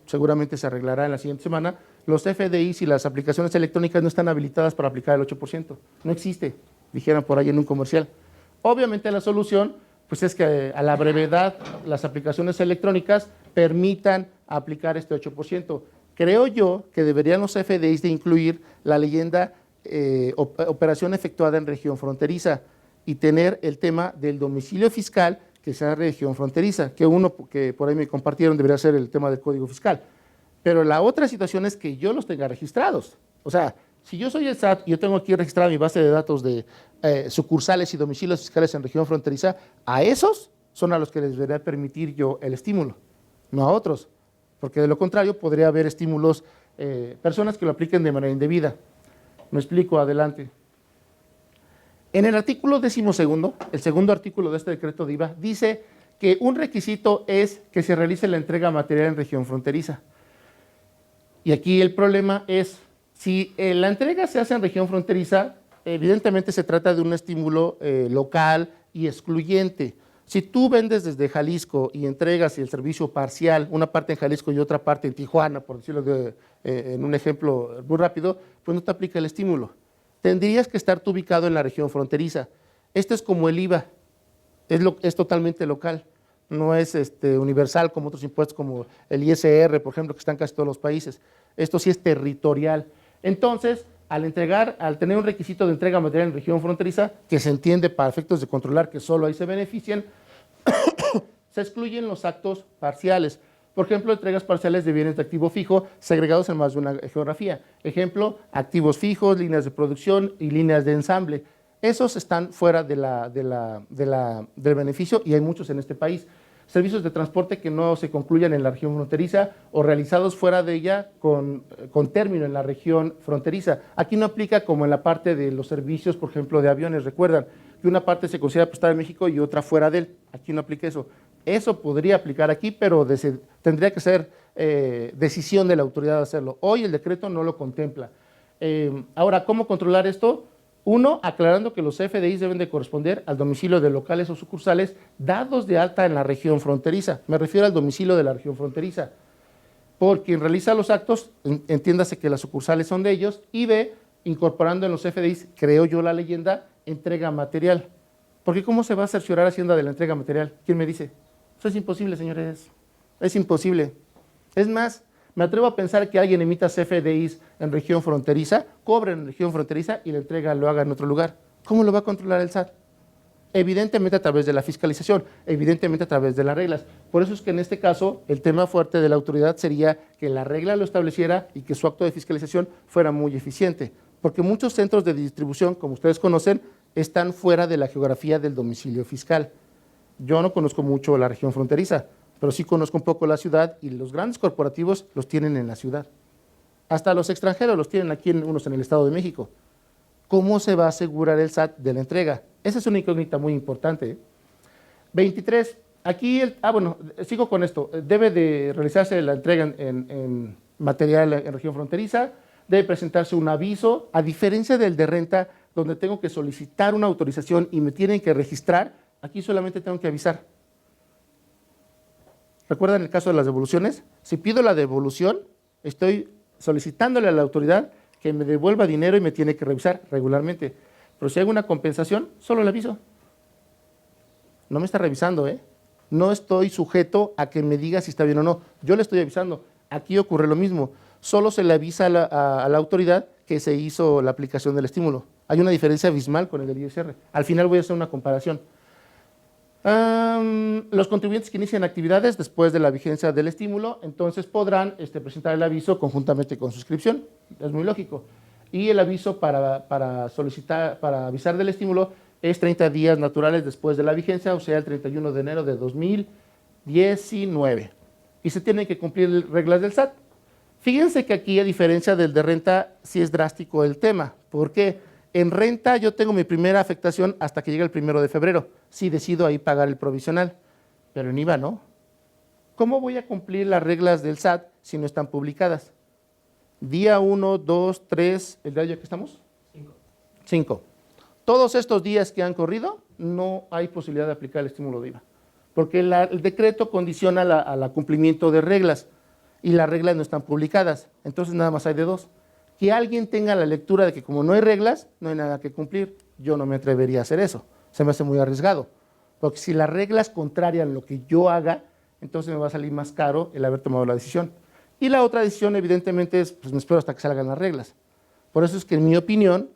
seguramente se arreglará en la siguiente semana, los FDIs y las aplicaciones electrónicas no están habilitadas para aplicar el 8%. No existe, dijeran por ahí en un comercial. Obviamente la solución pues es que a la brevedad las aplicaciones electrónicas permitan aplicar este 8%. Creo yo que deberían los FDIs de incluir la leyenda operación efectuada en región fronteriza y tener el tema del domicilio fiscal que sea región fronteriza, que uno que por ahí me compartieron debería ser el tema del código fiscal. Pero la otra situación es que yo los tenga registrados. O sea, Si yo soy el SAT y yo tengo aquí registrada mi base de datos de sucursales y domicilios fiscales en región fronteriza, a esos son a los que les debería permitir yo el estímulo, no a otros, porque de lo contrario podría haber estímulos, personas que lo apliquen de manera indebida. Me explico, adelante. En el artículo 12º, el segundo artículo de este decreto de IVA, dice que un requisito es que se realice la entrega material en región fronteriza. Y aquí el problema es, si la entrega se hace en región fronteriza, evidentemente se trata de un estímulo local y excluyente. Si tú vendes desde Jalisco y entregas el servicio parcial, una parte en Jalisco y otra parte en Tijuana, por decirlo en un ejemplo muy rápido, pues no te aplica el estímulo. Tendrías que estar tú ubicado en la región fronteriza. Esto es como el IVA, es totalmente local, no es universal como otros impuestos como el ISR, por ejemplo, que están en casi todos los países. Esto sí es territorial. Entonces, al tener un requisito de entrega material en región fronteriza, que se entiende para efectos de controlar que solo ahí se benefician, se excluyen los actos parciales. Por ejemplo, entregas parciales de bienes de activo fijo segregados en más de una geografía. Ejemplo, activos fijos, líneas de producción y líneas de ensamble. Esos están fuera del beneficio y hay muchos en este país. Servicios de transporte que no se concluyan en la región fronteriza o realizados fuera de ella con término en la región fronteriza. Aquí no aplica como en la parte de los servicios, por ejemplo, de aviones. Recuerdan que una parte se considera prestada en México y otra fuera de él. Aquí no aplica eso. Eso podría aplicar aquí, pero tendría que ser decisión de la autoridad de hacerlo. Hoy el decreto no lo contempla. Ahora, ¿cómo controlar esto? Uno, aclarando que los FDIs deben de corresponder al domicilio de locales o sucursales dados de alta en la región fronteriza. Me refiero al domicilio de la región fronteriza. Por quien realiza los actos, entiéndase que las sucursales son de ellos, y B, incorporando en los FDIs, creo yo la leyenda, entrega material. Porque ¿cómo se va a cerciorar Hacienda de la entrega material? ¿Quién me dice? Eso es imposible, señores. Es imposible. Es más, me atrevo a pensar que alguien emita CFDIs en región fronteriza, cobre en región fronteriza y la entrega lo haga en otro lugar. ¿Cómo lo va a controlar el SAT? Evidentemente a través de la fiscalización, evidentemente a través de las reglas. Por eso es que en este caso el tema fuerte de la autoridad sería que la regla lo estableciera y que su acto de fiscalización fuera muy eficiente. Porque muchos centros de distribución, como ustedes conocen, están fuera de la geografía del domicilio fiscal. Yo no conozco mucho la región fronteriza, pero sí conozco un poco la ciudad y los grandes corporativos los tienen en la ciudad. Hasta los extranjeros los tienen aquí, unos en el Estado de México. ¿Cómo se va a asegurar el SAT de la entrega? Esa es una incógnita muy importante. 23. Aquí, sigo con esto. Debe de realizarse la entrega en material en región fronteriza, debe presentarse un aviso, a diferencia del de renta, donde tengo que solicitar una autorización y me tienen que registrar, aquí solamente tengo que avisar. ¿Recuerdan el caso de las devoluciones? Si pido la devolución, estoy solicitándole a la autoridad que me devuelva dinero y me tiene que revisar regularmente. Pero si hago una compensación, solo le aviso. No me está revisando, ¿eh? No estoy sujeto a que me diga si está bien o no. Yo le estoy avisando. Aquí ocurre lo mismo. Solo se le avisa a la autoridad que se hizo la aplicación del estímulo. Hay una diferencia abismal con el del ISR. Al final voy a hacer una comparación. Los contribuyentes que inician actividades después de la vigencia del estímulo, entonces podrán presentar el aviso conjuntamente con suscripción. Es muy lógico. Y el aviso para avisar del estímulo es 30 días naturales después de la vigencia, o sea, el 31 de enero de 2019. Y se tienen que cumplir reglas del SAT. Fíjense que aquí, a diferencia del de renta, sí es drástico el tema. ¿Por qué? En renta yo tengo mi primera afectación hasta que llega el 1 de febrero. Sí decido ahí pagar el provisional, pero en IVA no. ¿Cómo voy a cumplir las reglas del SAT si no están publicadas? Día 1, 2, 3, ¿el día que estamos? 5. Todos estos días que han corrido, no hay posibilidad de aplicar el estímulo de IVA, porque el decreto condiciona al cumplimiento de reglas y las reglas no están publicadas, entonces nada más hay de dos. Que alguien tenga la lectura de que como no hay reglas, no hay nada que cumplir, yo no me atrevería a hacer eso, se me hace muy arriesgado, porque si las reglas contrarian lo que yo haga, entonces me va a salir más caro el haber tomado la decisión. Y la otra decisión, evidentemente, es, pues me espero hasta que salgan las reglas. Por eso es que, en mi opinión,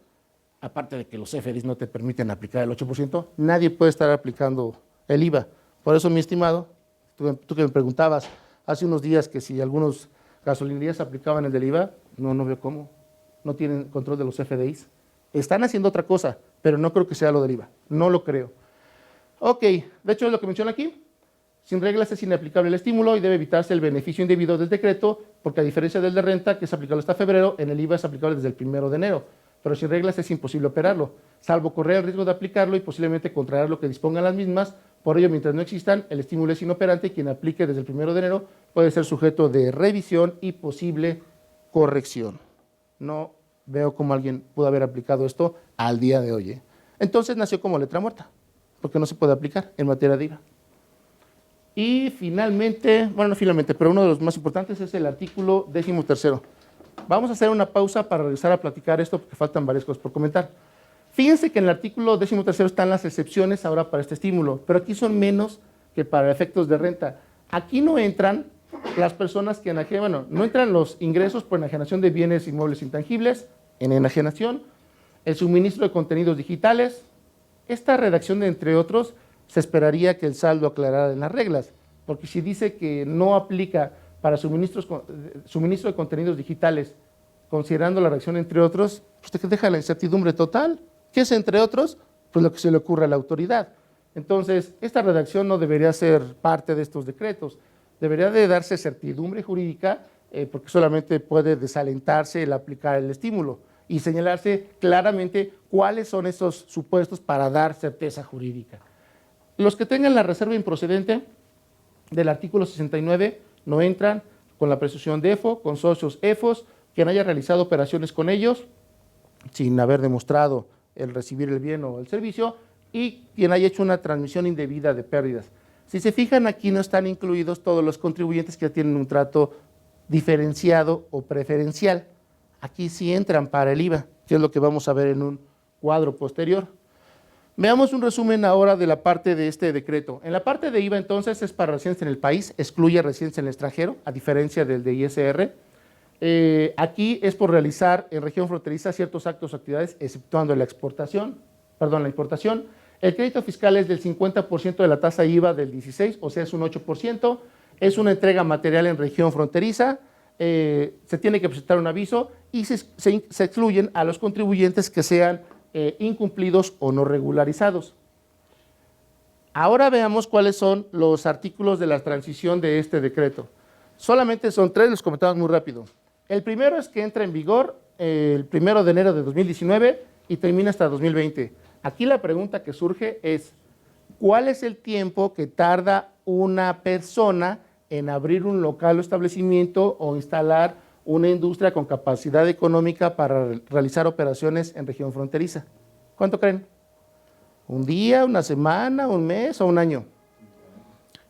aparte de que los FDIs no te permiten aplicar el 8%, nadie puede estar aplicando el IVA. Por eso, mi estimado, tú que me preguntabas hace unos días que si algunos gasolinerías aplicaban el del IVA, no veo cómo. no tienen control de los FDIs. Están haciendo otra cosa, pero no creo que sea lo del IVA. No lo creo. Ok, de hecho es lo que menciona aquí. Sin reglas es inaplicable el estímulo y debe evitarse el beneficio indebido del decreto, porque a diferencia del de renta, que es aplicable hasta febrero, en el IVA es aplicable desde el 1 de enero. Pero sin reglas es imposible operarlo, salvo correr el riesgo de aplicarlo y posiblemente contraer lo que dispongan las mismas. Por ello, mientras no existan, el estímulo es inoperante y quien aplique desde el 1 de enero puede ser sujeto de revisión y posible corrección. No veo cómo alguien pudo haber aplicado esto al día de hoy. Entonces nació como letra muerta, porque no se puede aplicar en materia de IVA. Y finalmente, bueno, no finalmente, pero uno de los más importantes es el artículo 13º. Vamos a hacer una pausa para regresar a platicar esto porque faltan varias cosas por comentar. Fíjense que en el artículo 13º están las excepciones ahora para este estímulo, pero aquí son menos que para efectos de renta. Aquí no entran las personas que enajenan, bueno, no entran los ingresos por enajenación de bienes inmuebles intangibles, en enajenación, el suministro de contenidos digitales. Esta redacción de entre otros se esperaría que el saldo aclarara en las reglas, porque si dice que no aplica para suministro de contenidos digitales, considerando la redacción entre otros, pues te deja la incertidumbre total. ¿Qué es entre otros? Pues lo que se le ocurre a la autoridad. Entonces, esta redacción no debería ser parte de estos decretos. Debería de darse certidumbre jurídica, porque solamente puede desalentarse el aplicar el estímulo y señalarse claramente cuáles son esos supuestos para dar certeza jurídica. Los que tengan la reserva improcedente del artículo 69 no entran con la presunción de EFO, con socios EFOS, quien haya realizado operaciones con ellos sin haber demostrado el recibir el bien o el servicio y quien haya hecho una transmisión indebida de pérdidas. Si se fijan, aquí no están incluidos todos los contribuyentes que ya tienen un trato diferenciado o preferencial. Aquí sí entran para el IVA, que es lo que vamos a ver en un cuadro posterior. Veamos un resumen ahora de la parte de este decreto. En la parte de IVA, entonces, es para residentes en el país, excluye residentes en el extranjero, a diferencia del de ISR. Aquí es por realizar en región fronteriza ciertos actos o actividades, exceptuando la importación. El crédito fiscal es del 50% de la tasa IVA del 16, o sea, es un 8%. Es una entrega material en región fronteriza. Se tiene que presentar un aviso y se excluyen a los contribuyentes que sean incumplidos o no regularizados. Ahora veamos cuáles son los artículos de la transición de este decreto. Solamente son 3, los comentamos muy rápido. El primero es que entra en vigor el 1 de enero de 2019 y termina hasta 2020. Aquí la pregunta que surge es, ¿cuál es el tiempo que tarda una persona en abrir un local o establecimiento o instalar una industria con capacidad económica para realizar operaciones en región fronteriza? ¿Cuánto creen? ¿Un día, una semana, un mes o un año?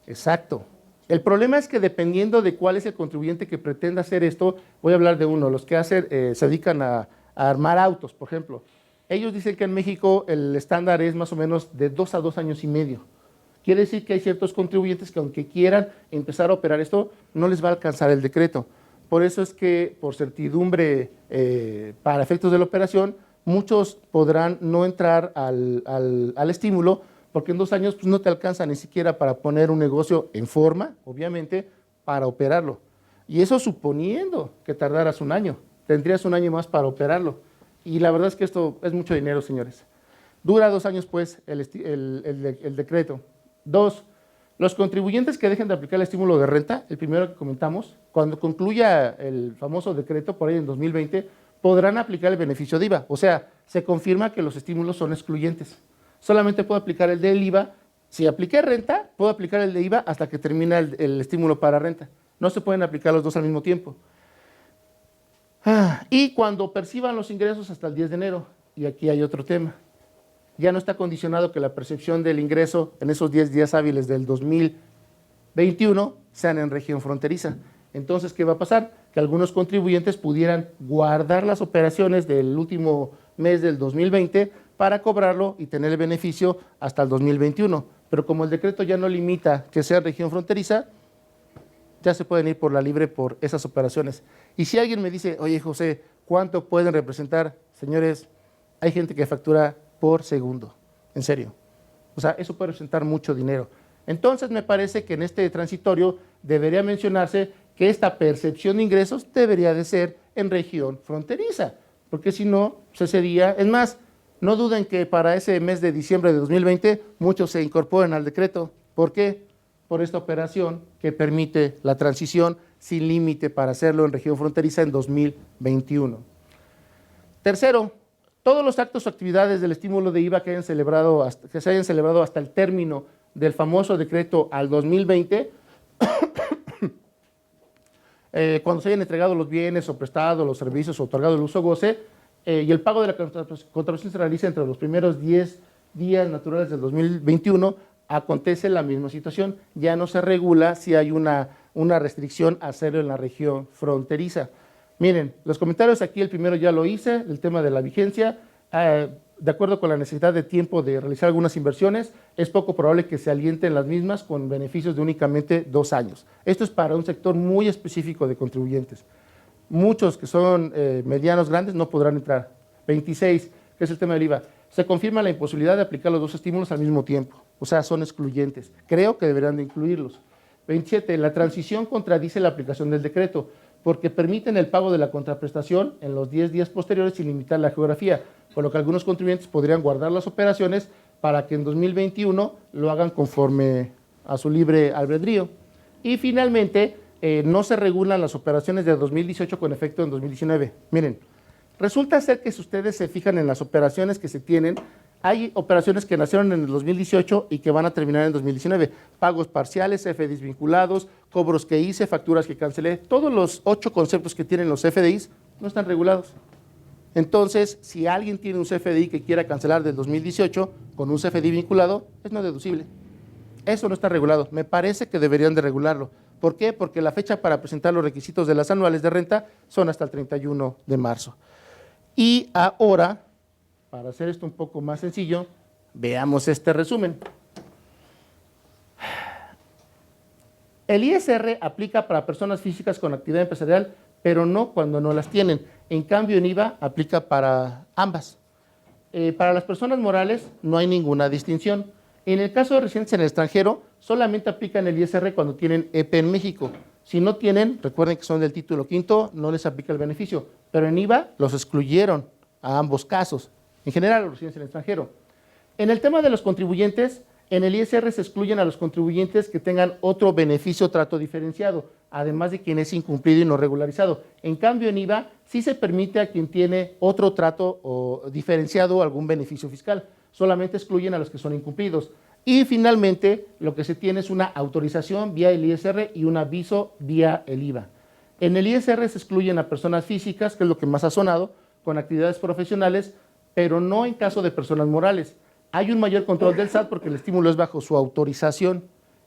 Exacto. El problema es que dependiendo de cuál es el contribuyente que pretenda hacer esto, voy a hablar de uno, los que se dedican a armar autos, por ejemplo. Ellos dicen que en México el estándar es más o menos de 2 a 2 años y medio. Quiere decir que hay ciertos contribuyentes que aunque quieran empezar a operar esto, no les va a alcanzar el decreto. Por eso es que, por certidumbre para efectos de la operación, muchos podrán no entrar al estímulo, porque en 2 años pues, no te alcanza ni siquiera para poner un negocio en forma, obviamente, para operarlo. Y eso suponiendo que tardaras un año, tendrías un año más para operarlo. Y la verdad es que esto es mucho dinero, señores. Dura 2 años, pues, el decreto. 2. Los contribuyentes que dejen de aplicar el estímulo de renta, el primero que comentamos, cuando concluya el famoso decreto, por ahí en 2020, podrán aplicar el beneficio de IVA. O sea, se confirma que los estímulos son excluyentes. Solamente puedo aplicar el del IVA. Si apliqué renta, puedo aplicar el de IVA hasta que termina el estímulo para renta. No se pueden aplicar los dos al mismo tiempo. Y cuando perciban los ingresos hasta el 10 de enero. Y aquí hay otro tema. Ya no está condicionado que la percepción del ingreso en esos 10 días hábiles del 2021 sean en región fronteriza. Entonces, ¿qué va a pasar? Que algunos contribuyentes pudieran guardar las operaciones del último mes del 2020 para cobrarlo y tener el beneficio hasta el 2021. Pero como el decreto ya no limita que sea región fronteriza, ya se pueden ir por la libre por esas operaciones. Y si alguien me dice, oye José, ¿cuánto pueden representar? Señores, hay gente que factura por segundo, en serio. O sea, eso puede representar mucho dinero. Entonces me parece que en este transitorio debería mencionarse que esta percepción de ingresos debería de ser en región fronteriza, porque si no, pues ese día, es más, no duden que para ese mes de diciembre de 2020 muchos se incorporen al decreto. ¿Por qué? Por esta operación que permite la transición sin límite para hacerlo en región fronteriza en 2021. Tercero, todos los actos o actividades del estímulo de IVA que se hayan celebrado hasta el término del famoso decreto al 2020, cuando se hayan entregado los bienes o prestado los servicios o otorgado el uso goce, y el pago de la contraprestación se realiza entre los primeros 10 días naturales del 2021, acontece la misma situación. Ya no se regula si hay una restricción a hacerlo en la región fronteriza. Miren, los comentarios aquí, el primero ya lo hice, el tema de la vigencia. De acuerdo con la necesidad de tiempo de realizar algunas inversiones, es poco probable que se alienten las mismas con beneficios de únicamente 2 años. Esto es para un sector muy específico de contribuyentes. Muchos que son medianos, grandes, no podrán entrar. 26, que es el tema del IVA. Se confirma la imposibilidad de aplicar los 2 estímulos al mismo tiempo. O sea, son excluyentes. Creo que deberán de incluirlos. 27, la transición contradice la aplicación del decreto, porque permiten el pago de la contraprestación en los 10 días posteriores sin limitar la geografía, por lo que algunos contribuyentes podrían guardar las operaciones para que en 2021 lo hagan conforme a su libre albedrío. Y finalmente, no se regulan las operaciones de 2018 con efecto en 2019. Miren, resulta ser que si ustedes se fijan en las operaciones que se tienen, hay operaciones que nacieron en el 2018 y que van a terminar en 2019. Pagos parciales, FDIs vinculados, cobros que hice, facturas que cancelé. Todos los 8 conceptos que tienen los FDIs no están regulados. Entonces, si alguien tiene un CFDI que quiera cancelar del 2018 con un CFDI vinculado, es no deducible. Eso no está regulado. Me parece que deberían de regularlo. ¿Por qué? Porque la fecha para presentar los requisitos de las anuales de renta son hasta el 31 de marzo. Y ahora, para hacer esto un poco más sencillo, veamos este resumen. El ISR aplica para personas físicas con actividad empresarial, pero no cuando no las tienen. En cambio, en IVA aplica para ambas. Para las personas morales no hay ninguna distinción. En el caso de residentes en el extranjero, solamente aplican el ISR cuando tienen EP en México. Si no tienen, recuerden que son del título quinto, no les aplica el beneficio. Pero en IVA los excluyeron a ambos casos. En general, los residentes en el extranjero. En el tema de los contribuyentes, en el ISR se excluyen a los contribuyentes que tengan otro beneficio o trato diferenciado, además de quien es incumplido y no regularizado. En cambio, en IVA sí se permite a quien tiene otro trato o diferenciado o algún beneficio fiscal. Solamente excluyen a los que son incumplidos. Y finalmente, lo que se tiene es una autorización vía el ISR y un aviso vía el IVA. En el ISR se excluyen a personas físicas, que es lo que más ha sonado, con actividades profesionales, pero no en caso de personas morales. Hay un mayor control del SAT porque el estímulo es bajo su autorización.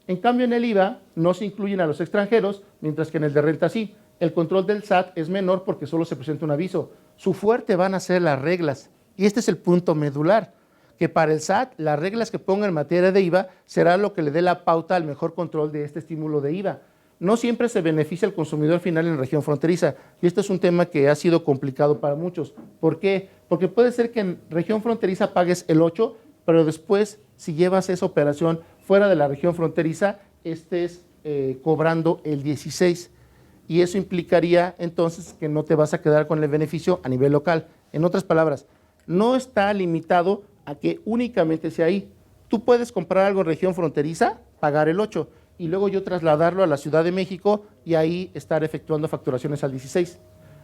En cambio, en el IVA no se incluyen a los extranjeros, mientras que en el de renta sí. El control del SAT es menor porque solo se presenta un aviso. Su fuerte van a ser las reglas. Y este es el punto medular, que para el SAT las reglas que ponga en materia de IVA será lo que le dé la pauta al mejor control de este estímulo de IVA. No siempre se beneficia al consumidor final en región fronteriza, y esto es un tema que ha sido complicado para muchos. ¿Por qué? Porque puede ser que en región fronteriza pagues el 8%, pero después, si llevas esa operación fuera de la región fronteriza, estés cobrando el 16%, y eso implicaría entonces que no te vas a quedar con el beneficio a nivel local. En otras palabras, no está limitado a que únicamente sea ahí. Tú puedes comprar algo en región fronteriza, pagar el 8%, y luego yo trasladarlo a la Ciudad de México y ahí estar efectuando facturaciones al 16%.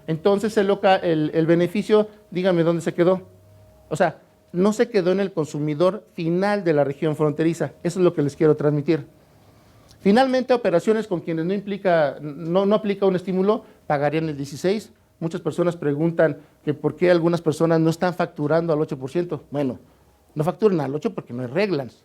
Entonces el beneficio, dígame dónde se quedó. O sea, no se quedó en el consumidor final de la región fronteriza. Eso es lo que les quiero transmitir. Finalmente, operaciones con quienes no aplica un estímulo pagarían el 16%. Muchas personas preguntan que por qué algunas personas no están facturando al 8%. Bueno, no facturan al 8% porque no hay reglas.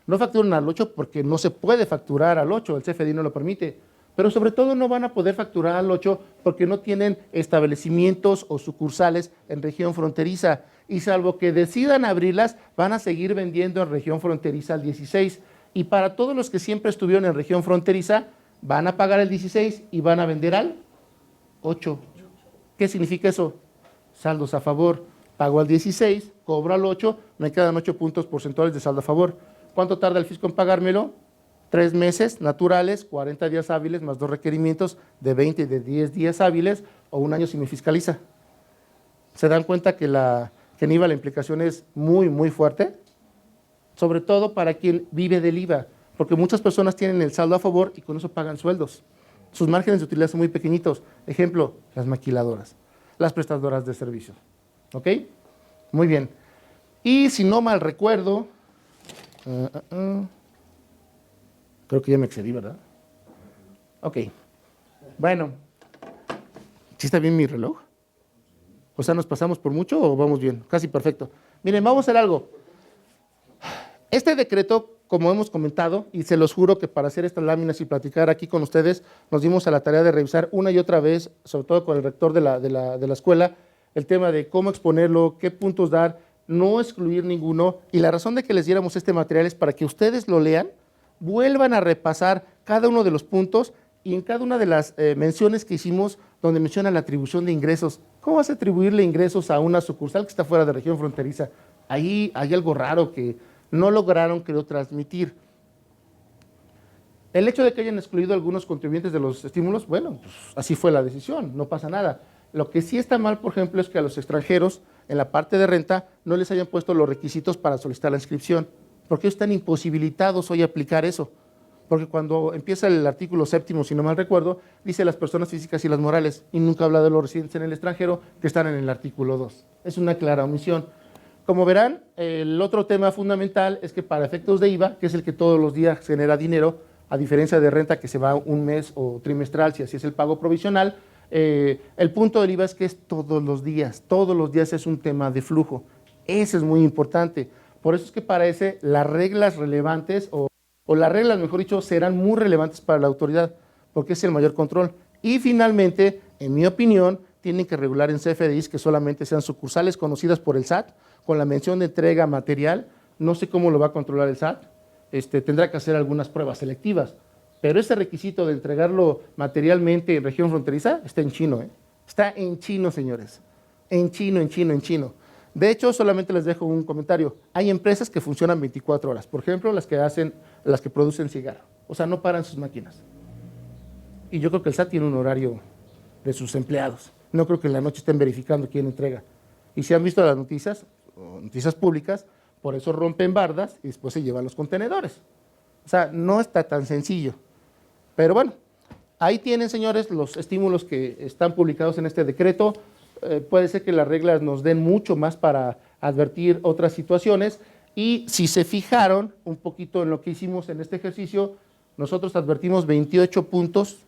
No facturan al 8% porque no se puede facturar al 8%, el CFDI no lo permite. Pero sobre todo no van a poder facturar al 8% porque no tienen establecimientos o sucursales en región fronteriza. Y salvo que decidan abrirlas, van a seguir vendiendo en región fronteriza al 16%. Y para todos los que siempre estuvieron en región fronteriza, van a pagar el 16% y van a vender al 8%. ¿Qué significa eso? Saldos a favor. Pago al 16%, cobro al 8%, me quedan 8 puntos porcentuales de saldo a favor. ¿Cuánto tarda el fisco en pagármelo? 3 meses naturales, 40 días hábiles, más 2 requerimientos de 20 y de 10 días hábiles, o un año si me fiscaliza. ¿Se dan cuenta que en IVA la implicación es muy, muy fuerte? Sobre todo para quien vive del IVA, porque muchas personas tienen el saldo a favor y con eso pagan sueldos. Sus márgenes de utilidad son muy pequeñitos. Ejemplo, las maquiladoras, las prestadoras de servicios. ¿Ok? Muy bien. Y si no mal recuerdo, creo que ya me excedí, ¿verdad? Ok. Bueno, ¿sí está bien mi reloj? O sea, ¿nos pasamos por mucho o vamos bien? Casi perfecto. Miren, vamos a hacer algo. Este decreto, como hemos comentado, y se los juro que para hacer estas láminas y platicar aquí con ustedes, nos dimos a la tarea de revisar una y otra vez, sobre todo con el rector de la escuela, el tema de cómo exponerlo, qué puntos dar, no excluir ninguno, y la razón de que les diéramos este material es para que ustedes lo lean, vuelvan a repasar cada uno de los puntos y en cada una de las menciones que hicimos donde menciona la atribución de ingresos. ¿Cómo vas a atribuirle ingresos a una sucursal que está fuera de región fronteriza? Ahí hay algo raro que no lograron, creo, transmitir. El hecho de que hayan excluido algunos contribuyentes de los estímulos, bueno, pues así fue la decisión, no pasa nada. Lo que sí está mal, por ejemplo, es que a los extranjeros, en la parte de renta, no les hayan puesto los requisitos para solicitar la inscripción, porque ellos están imposibilitados hoy a aplicar eso. Porque cuando empieza el artículo 7º, si no mal recuerdo, dice las personas físicas y las morales, y nunca habla de los residentes en el extranjero que están en el artículo 2. Es una clara omisión. Como verán, el otro tema fundamental es que para efectos de IVA, que es el que todos los días genera dinero, a diferencia de renta que se va un mes o trimestral, si así es el pago provisional, el punto del IVA es que es todos los días es un tema de flujo. Ese es muy importante. Por eso es que para ese las reglas relevantes o las reglas, mejor dicho, serán muy relevantes para la autoridad, porque es el mayor control. Y finalmente, en mi opinión, tienen que regular en CFDIs que solamente sean sucursales conocidas por el SAT, con la mención de entrega material. No sé cómo lo va a controlar el SAT, tendrá que hacer algunas pruebas selectivas, pero ese requisito de entregarlo materialmente en región fronteriza está en chino, está en chino, señores, en chino. De hecho, solamente les dejo un comentario. Hay empresas que funcionan 24 horas, por ejemplo, las que producen cigarro, o sea, no paran sus máquinas. Y yo creo que el SAT tiene un horario de sus empleados. No creo que en la noche estén verificando quién entrega. Y si han visto las noticias, o noticias públicas, por eso rompen bardas y después se llevan los contenedores. O sea, no está tan sencillo. Pero bueno, ahí tienen, señores, los estímulos que están publicados en este decreto. Puede ser que las reglas nos den mucho más para advertir otras situaciones. Y si se fijaron un poquito en lo que hicimos en este ejercicio, nosotros advertimos 28 puntos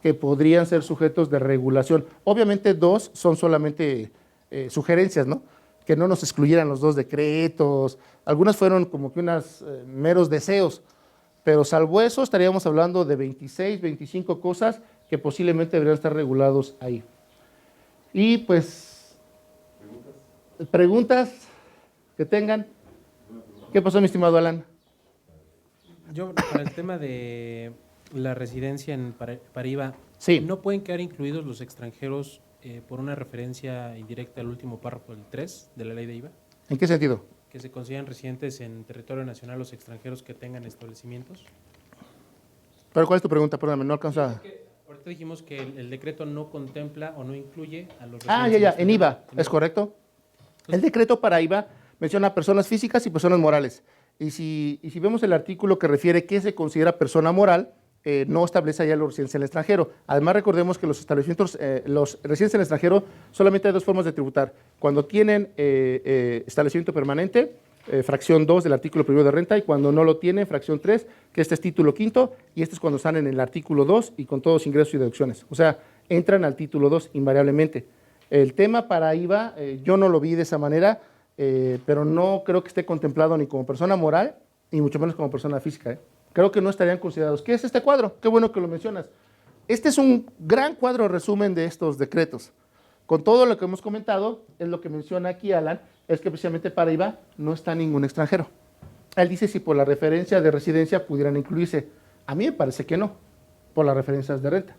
que podrían ser sujetos de regulación. Obviamente 2 son solamente sugerencias, ¿no? Que no nos excluyeran los 2 decretos. Algunas fueron como que unos meros deseos, pero salvo eso estaríamos hablando de 26, 25 cosas que posiblemente deberían estar regulados ahí. Y pues, preguntas que tengan. ¿Qué pasó, mi estimado Alan? Yo, para el tema de la residencia para IVA, sí. ¿No pueden quedar incluidos los extranjeros por una referencia indirecta al último párrafo del 3 de la ley de IVA? ¿En qué sentido? Que se consideran residentes en territorio nacional los extranjeros que tengan establecimientos. ¿Pero cuál es tu pregunta? Perdóname, no alcanza. Ahorita dijimos que el decreto no contempla o no incluye a los residentes. Ya, en IVA, ¿es correcto? El decreto para IVA menciona personas físicas y personas morales. Y si vemos el artículo que refiere qué se considera persona moral, no establece allá los residentes en el extranjero. Además, recordemos que los establecimientos, los residentes en el extranjero, solamente hay 2 formas de tributar. Cuando tienen establecimiento permanente, fracción 2 del artículo 1 de renta, y cuando no lo tienen, fracción 3, que este es título 5, y este es cuando están en el artículo 2 y con todos ingresos y deducciones. O sea, entran al título 2 invariablemente. El tema para IVA, yo no lo vi de esa manera, pero no creo que esté contemplado ni como persona moral, ni mucho menos como persona física. Creo que no estarían considerados. ¿Qué es este cuadro? Qué bueno que lo mencionas. Este es un gran cuadro resumen de estos decretos. Con todo lo que hemos comentado, es lo que menciona aquí Alan, es que precisamente para IVA no está ningún extranjero. Él dice si por la referencia de residencia pudieran incluirse. A mí me parece que no, por las referencias de renta.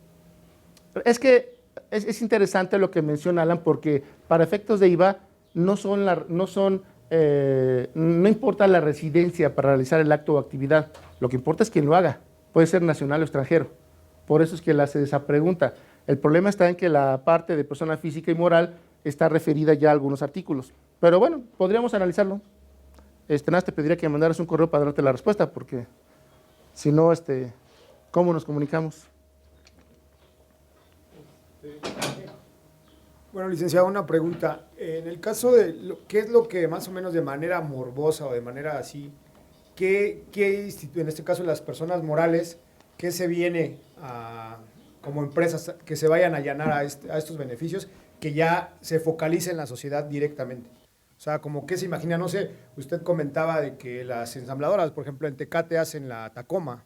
Es que es interesante lo que menciona Alan, porque para efectos de IVA no importa la residencia para realizar el acto o actividad. Lo que importa es quién lo haga. Puede ser nacional o extranjero. Por eso es que él hace esa pregunta. El problema está en que la parte de persona física y moral está referida ya a algunos artículos. Pero bueno, podríamos analizarlo. Nada más te pediría que me mandaras un correo para darte la respuesta, porque si no, ¿cómo nos comunicamos? Bueno, licenciado, una pregunta. En el caso de, ¿qué es lo que más o menos de manera morbosa o de manera así, en este caso las personas morales, qué se viene como empresas que se vayan a allanar a estos beneficios, que ya se focalice en la sociedad directamente? O sea, como que se imagina, no sé, usted comentaba de que las ensambladoras, por ejemplo, en Tecate hacen la Tacoma,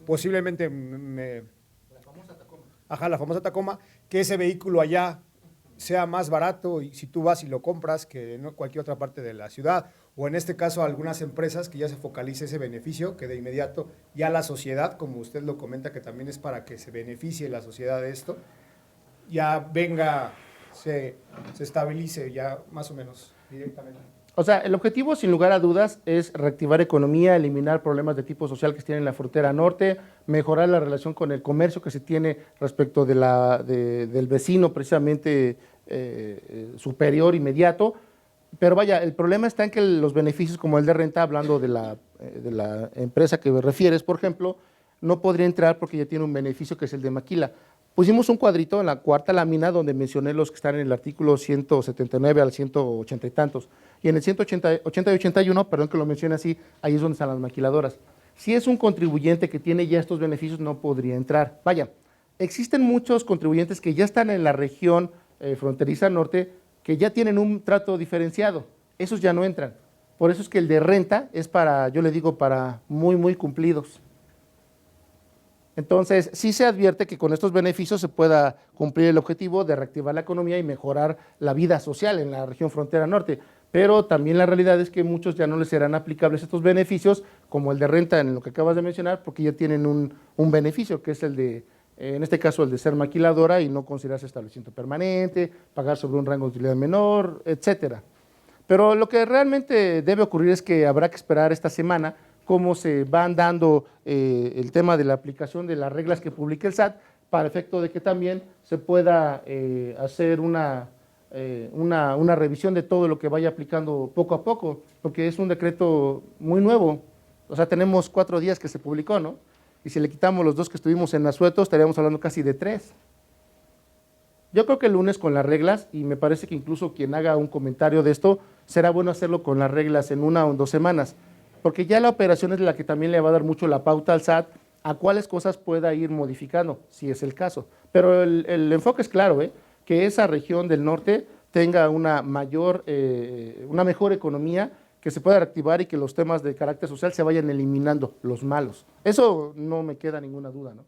posiblemente la famosa Tacoma. Ajá, la famosa Tacoma, que ese vehículo allá sea más barato y si tú vas y lo compras que en cualquier otra parte de la ciudad, o en este caso algunas empresas que ya se focalice ese beneficio, que de inmediato ya la sociedad, como usted lo comenta, que también es para que se beneficie la sociedad de esto, ya venga, se estabilice ya más o menos directamente. O sea, el objetivo, sin lugar a dudas, es reactivar economía, eliminar problemas de tipo social que se tienen en la frontera norte, mejorar la relación con el comercio que se tiene respecto del vecino precisamente superior, inmediato. Pero vaya, el problema está en que los beneficios como el de renta, hablando de la empresa que me refieres, por ejemplo, no podría entrar porque ya tiene un beneficio que es el de maquila. Pusimos un cuadrito en la cuarta lámina donde mencioné los que están en el artículo 179 al 180 y tantos. Y en el 180 y 81, perdón que lo mencione así, ahí es donde están las maquiladoras. Si es un contribuyente que tiene ya estos beneficios, no podría entrar. Vaya, existen muchos contribuyentes que ya están en la región fronteriza norte que ya tienen un trato diferenciado. Esos ya no entran. Por eso es que el de renta es para, yo le digo, para muy, muy cumplidos. Entonces, sí se advierte que con estos beneficios se pueda cumplir el objetivo de reactivar la economía y mejorar la vida social en la región frontera norte, pero también la realidad es que muchos ya no les serán aplicables estos beneficios, como el de renta en lo que acabas de mencionar, porque ya tienen un beneficio, que es el de, en este caso, el de ser maquiladora y no considerarse establecimiento permanente, pagar sobre un rango de utilidad menor, etcétera. Pero lo que realmente debe ocurrir es que habrá que esperar esta semana cómo se van dando el tema de la aplicación de las reglas que publique el SAT, para efecto de que también se pueda hacer una revisión de todo lo que vaya aplicando poco a poco, porque es un decreto muy nuevo. O sea, tenemos 4 días que se publicó, ¿no? Y si le quitamos los 2 que estuvimos en Asueto, estaríamos hablando casi de 3. Yo creo que el lunes con las reglas, y me parece que incluso quien haga un comentario de esto, será bueno hacerlo con las reglas en 1 o 2 semanas, porque ya la operación es la que también le va a dar mucho la pauta al SAT a cuáles cosas pueda ir modificando, si es el caso. Pero el enfoque es claro, que esa región del norte tenga una mejor economía, que se pueda reactivar y que los temas de carácter social se vayan eliminando, los malos. Eso no me queda ninguna duda, ¿no?